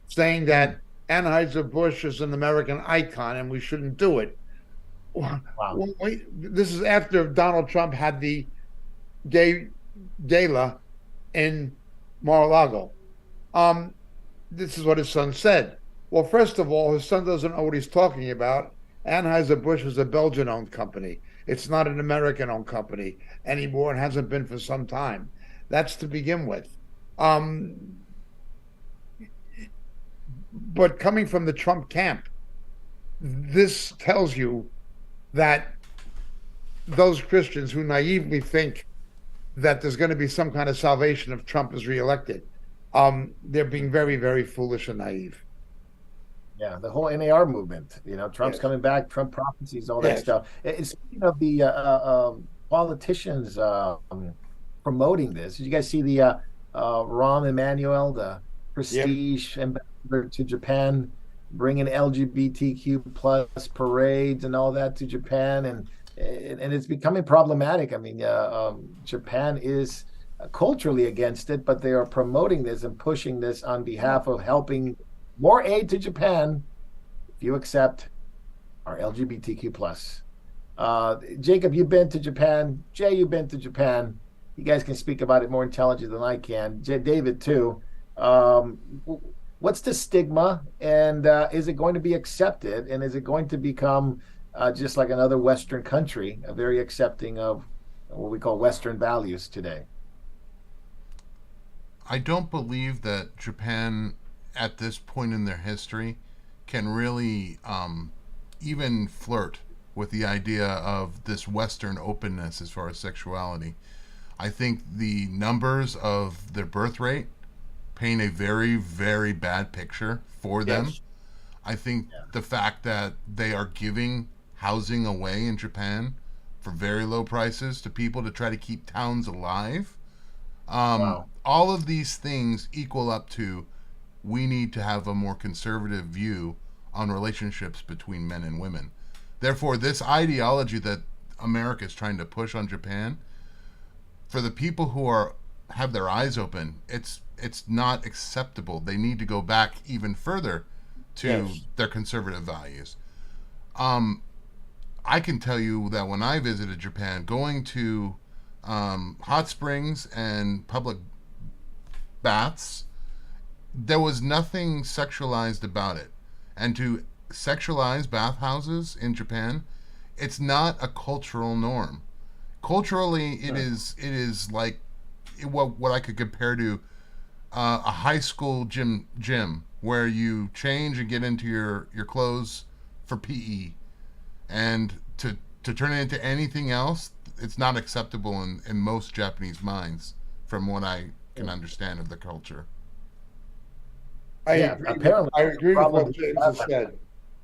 saying that Anheuser-Busch is an American icon and we shouldn't do it. Wow. Wait, this is after Donald Trump had the gay gala in Mar-a-Lago. This is what his son said. Well, first of all, his son doesn't know what he's talking about. Anheuser-Busch is a Belgian-owned company. It's not an American-owned company anymore and hasn't been for some time. That's to begin with. But coming from the Trump camp, this tells you that those Christians who naively think that there's going to be some kind of salvation if Trump is reelected, they're being very, very foolish and naive. Yeah, the whole NAR movement, Trump's Yes. coming back, Trump prophecies, all that Yes. stuff. Speaking of the politicians promoting this, did you guys see the Rahm Emanuel, the Yep. prestige ambassador to Japan, bringing LGBTQ plus parades and all that to Japan, and it's becoming problematic. I mean, Japan is culturally against it, but they are promoting this and pushing this on behalf of helping more aid to Japan if you accept our LGBTQ plus. Jacob, you've been to Japan. Jay, you've been to Japan. You guys can speak about it more intelligent than I can. David, too. What's the stigma, and is it going to be accepted, and is it going to become just like another Western country, very accepting of what we call Western values today? I don't believe that Japan, at this point in their history, can really even flirt with the idea of this Western openness as far as sexuality. I think the numbers of their birth rate paint a very, very bad picture for them. Yes. I think the fact that they are giving housing away in Japan for very low prices to people to try to keep towns alive. Wow. All of these things equal up to we need to have a more conservative view on relationships between men and women. Therefore, this ideology that America is trying to push on Japan, for the people who have their eyes open, it's not acceptable. They need to go back even further to Yes. their conservative values. I can tell you that when I visited Japan, going to hot springs and public baths, there was nothing sexualized about it. And to sexualize bathhouses in Japan, it's not a cultural norm. Culturally, it is like what I could compare to a high school gym where you change and get into your clothes for PE, and to turn it into anything else, it's not acceptable in most Japanese minds, from what I can understand of the culture. Apparently, I agree with problem what James has said.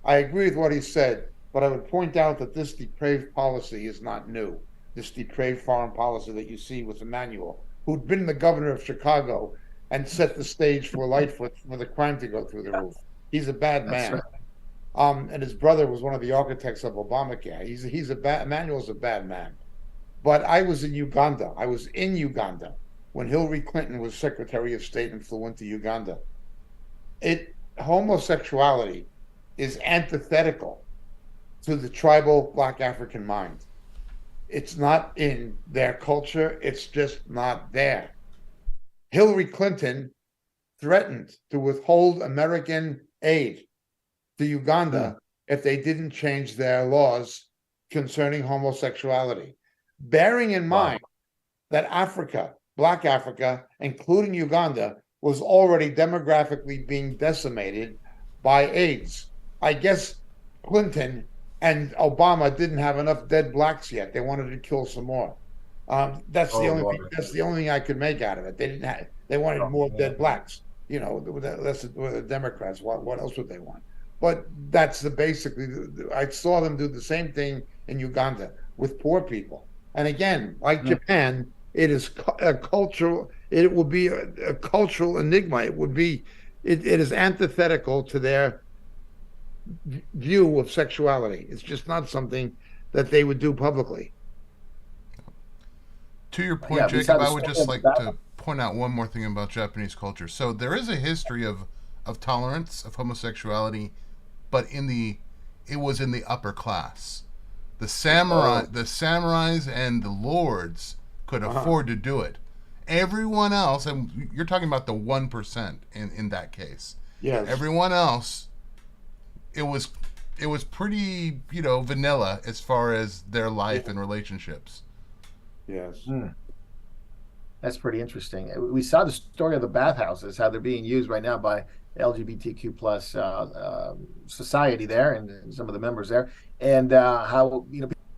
I agree with what he said, but I would point out that this depraved policy is not new. This depraved foreign policy that you see with Emmanuel, who'd been the governor of Chicago and set the stage for Lightfoot for the crime to go through the roof. He's a bad That's man. right. And his brother was one of the architects of Obamacare. Emmanuel's a bad man. But I was in Uganda. I was in Uganda when Hillary Clinton was Secretary of State and flew into Uganda. Homosexuality is antithetical to the tribal Black African mind. It's not in their culture. It's just not there. Hillary Clinton threatened to withhold American aid to Uganda if they didn't change their laws concerning homosexuality, bearing in mind that Africa, Black Africa, including Uganda, was already demographically being decimated by AIDS. I guess Clinton and Obama didn't have enough dead blacks yet. They wanted to kill some more. That's the only thing I could make out of it. They wanted more dead blacks. That's the Democrats. What else would they want? But that's basically. I saw them do the same thing in Uganda with poor people. And again, like Japan, it is a cultural. It will be a cultural enigma. It is antithetical to their view of sexuality. It's just not something that they would do publicly. To your point, Jacob, I would just like to point out one more thing about Japanese culture. So there is a history of tolerance of homosexuality, but it was in the upper class. The samurais and the lords could afford to do it. Everyone else, and you're talking about the 1% in that case. Yes. Everyone else, it was it was pretty, vanilla as far as their life and relationships. Yes. Hmm. That's pretty interesting. We saw the story of the bathhouses, how they're being used right now by LGBTQ plus society there and some of the members there, and how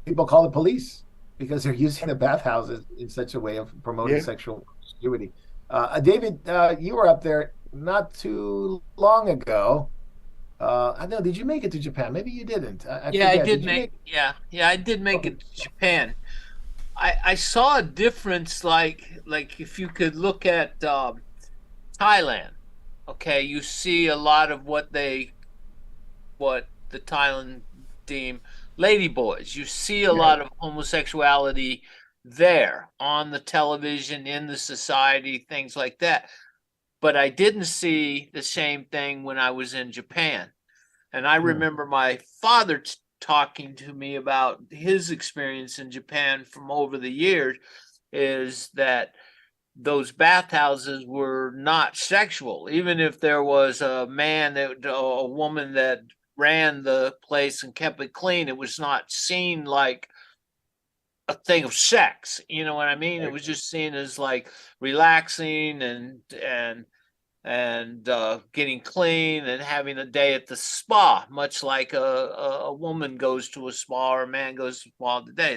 people call the police because they're using the bathhouses in such a way of promoting Yeah. sexual promiscuity. David, you were up there not too long ago. I know. Did you make it to Japan? Maybe you didn't. I Yeah, I forget. did Did you make make? I did make Okay. it to Japan. I saw a difference like if you could look at Thailand, okay, you see a lot of what the Thailand deem ladyboys. You see a Yeah. lot of homosexuality there on the television, in the society, things like that. But I didn't see the same thing when I was in Japan. And I Hmm. remember my father talking to me about his experience in Japan from over the years is that those bathhouses were not sexual. Even if there was a woman that ran the place and kept it clean, it was not seen like a thing of sex. You know what I mean? It was just seen as like relaxing and getting clean and having a day at the spa, much like a woman goes to a spa or a man goes to a spa today.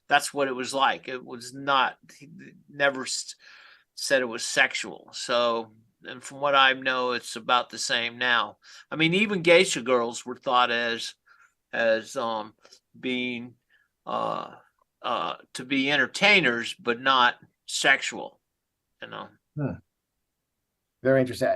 That's what it was like. It was not. He never said it was sexual. So, and from what I know, it's about the same now. I mean, even geisha girls were thought as being uh to be entertainers, but not sexual. You know. Hmm. Very interesting.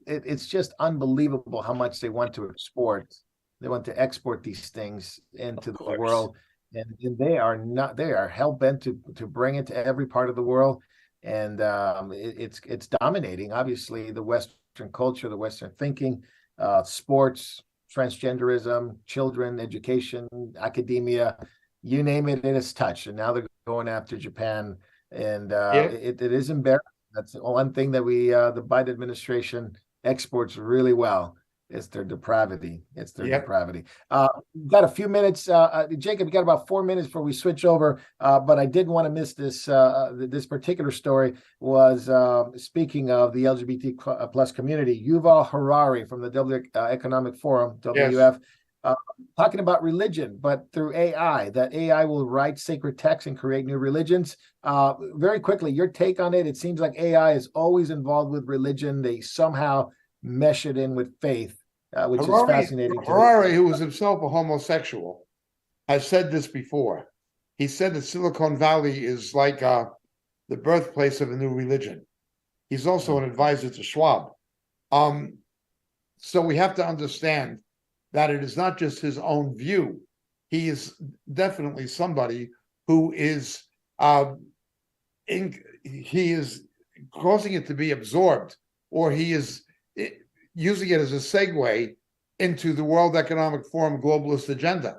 It's just unbelievable how much they want to export. They want to export these things Of into the course. world, and they are hell bent to bring it to every part of the world, and it's dominating. Obviously, the Western culture, the Western thinking, sports, transgenderism, children, education, academia, you name it, it is touched. And now they're going after Japan, and Yeah. it is embarrassing. That's the one thing that the Biden administration exports really well. It's their depravity. It's their Yep. depravity. We've got a few minutes. Jacob, we got about 4 minutes before we switch over. But I didn't want to miss this. This particular story was speaking of the LGBT plus community. Yuval Harari from the W Economic Forum, Yes. WF, talking about religion, but through AI, that AI will write sacred texts and create new religions. Very quickly, your take on it. It seems like AI is always involved with religion. They somehow mesh it in with faith, which is fascinating to me. Harari, who was himself a homosexual, has said this before. He said that Silicon Valley is like the birthplace of a new religion. He's also an advisor to Schwab. So we have to understand that it is not just his own view. He is definitely somebody who is he is causing it to be absorbed, or he is using it as a segue into the World Economic Forum globalist agenda.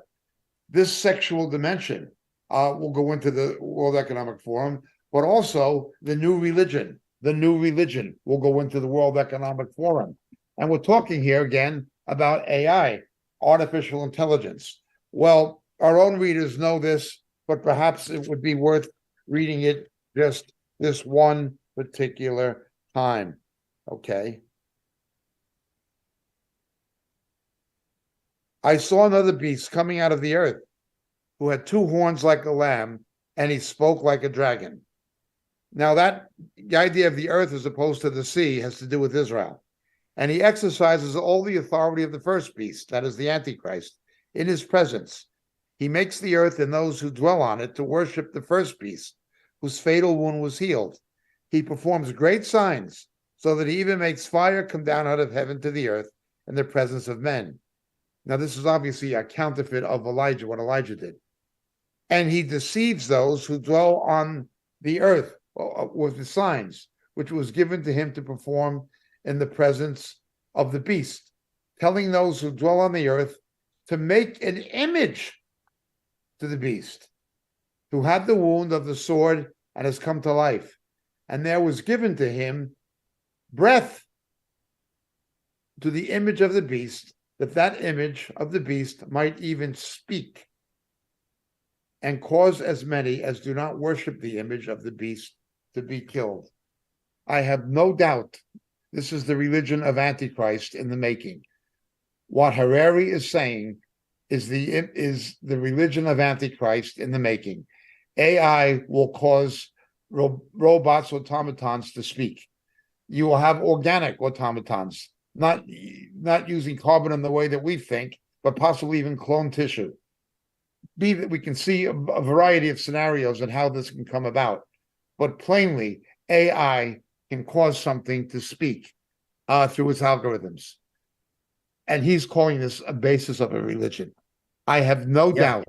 This sexual dimension will go into the World Economic Forum, but also the new religion. The new religion will go into the World Economic Forum. And we're talking here again about AI, artificial intelligence. Well, our own readers know this, but perhaps it would be worth reading it just this one particular time. Okay. I saw another beast coming out of the earth who had two horns like a lamb, and he spoke like a dragon. Now, the idea of the earth as opposed to the sea has to do with Israel. And he exercises all the authority of the first beast, that is the Antichrist, in his presence. He makes the earth and those who dwell on it to worship the first beast, whose fatal wound was healed. He performs great signs, so that he even makes fire come down out of heaven to the earth in the presence of men. Now, this is obviously a counterfeit of Elijah, what Elijah did. And he deceives those who dwell on the earth with the signs, which was given to him to perform in the presence of the beast, telling those who dwell on the earth to make an image to the beast, who had the wound of the sword and has come to life. And there was given to him breath to the image of the beast, that that image of the beast might even speak and cause as many as do not worship the image of the beast to be killed. I have no doubt this is the religion of Antichrist in the making. What Harari is saying is the religion of Antichrist in the making. AI will cause robots, automatons to speak. You will have organic automatons, not using carbon in the way that we think, but possibly even clone tissue. Be that we can see a variety of scenarios and how this can come about, but plainly AI can cause something to speak through its algorithms, and he's calling this a basis of a religion. I have no doubt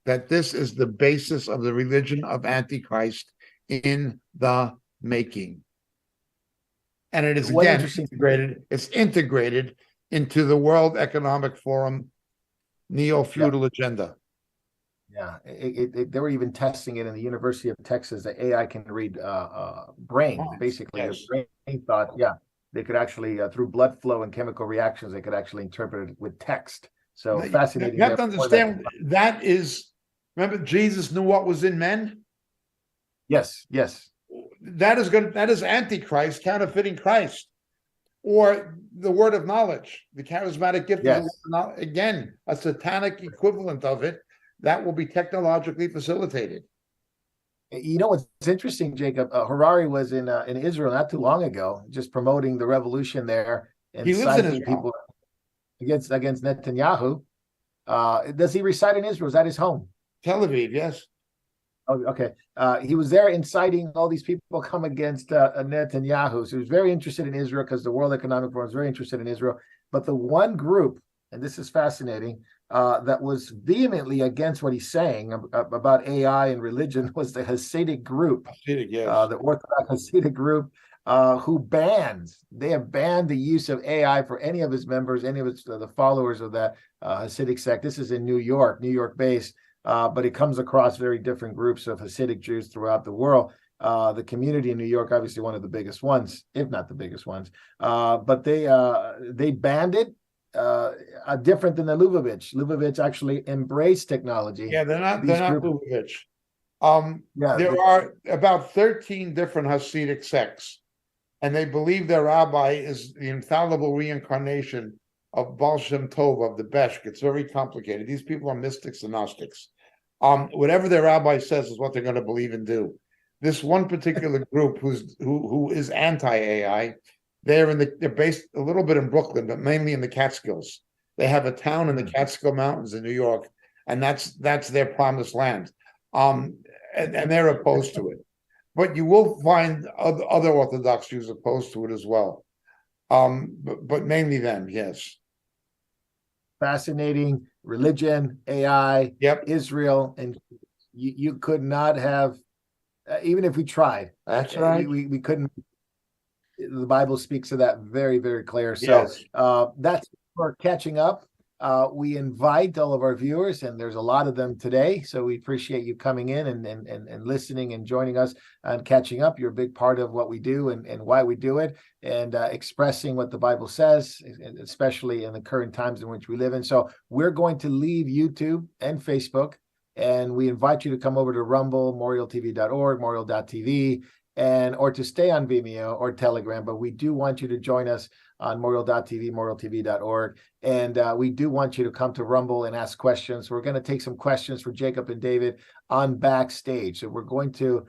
that this is the basis of the religion of Antichrist in the making, and it is again integrated. It's integrated into the World Economic Forum neo-feudal agenda. Yeah, they were even testing it in the University of Texas that AI can read brain, basically your brain thought. Yeah, they could actually through blood flow and chemical reactions, they could actually interpret it with text. So fascinating. You have to understand that is. Remember, Jesus knew what was in men. Yes, yes. That is good. That is Antichrist counterfeiting Christ, or the word of knowledge, the charismatic gift. Yes. Of the word of knowledge. Again, a satanic equivalent of it. That will be technologically facilitated. You know what's interesting, Jacob? Harari was in Israel not too long ago, just promoting the revolution there and inciting people against Netanyahu. Does he reside in Israel? Is that his home? Tel Aviv, yes. Oh, okay. He was there inciting all these people come against Netanyahu. So he was very interested in Israel because the World Economic Forum is very interested in Israel. But the one group, and this is fascinating, that was vehemently against what he's saying about AI and religion was the Hasidic group, the Orthodox Hasidic group, who they have banned the use of AI for any of his members, any of the followers of that Hasidic sect. This is in New York based, but it comes across very different groups of Hasidic Jews throughout the world. The community in New York, obviously one of the biggest ones, if not the biggest ones, but they banned it. Different than the Lubavitch. Lubavitch actually embraced technology. Yeah, they're not Lubavitch. There are about 13 different Hasidic sects, and they believe their rabbi is the infallible reincarnation of Baal Shem Tov of the Beshk. It's very complicated. These people are mystics and Gnostics. Whatever their rabbi says is what they're going to believe and do. This one particular group who is anti-AI, they're based a little bit in Brooklyn, but mainly in the Catskills. They have a town in the Catskill Mountains in New York, and that's their promised land. And they're opposed to it. But you will find other Orthodox Jews opposed to it as well. But mainly them, yes. Fascinating religion, AI, Israel, and you could not have, even if we tried. That's right. We couldn't. The Bible speaks of that very, very clear. So that's for catching up. We invite all of our viewers, and there's a lot of them today. So we appreciate you coming in and listening and joining us and catching up. You're a big part of what we do and why we do it, and expressing what the Bible says, especially in the current times in which we live in. So we're going to leave YouTube and Facebook, and we invite you to come over to Rumble, memorialtv.org, memorial.tv, or to stay on Vimeo or Telegram. But we do want you to join us on memorial.tv, memorialtv.org. And we do want you to come to Rumble and ask questions. We're going to take some questions for Jacob and David on backstage. So we're going to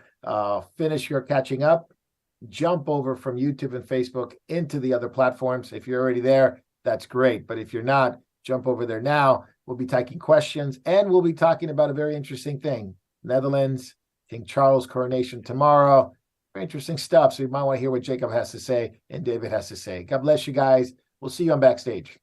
finish your catching up, jump over from YouTube and Facebook into the other platforms. If you're already there, that's great. But if you're not, jump over there now. We'll be taking questions, and we'll be talking about a very interesting thing. Netherlands, King Charles coronation tomorrow. Very interesting stuff. So you might want to hear what Jacob has to say and David has to say. God bless you guys. We'll see you on backstage.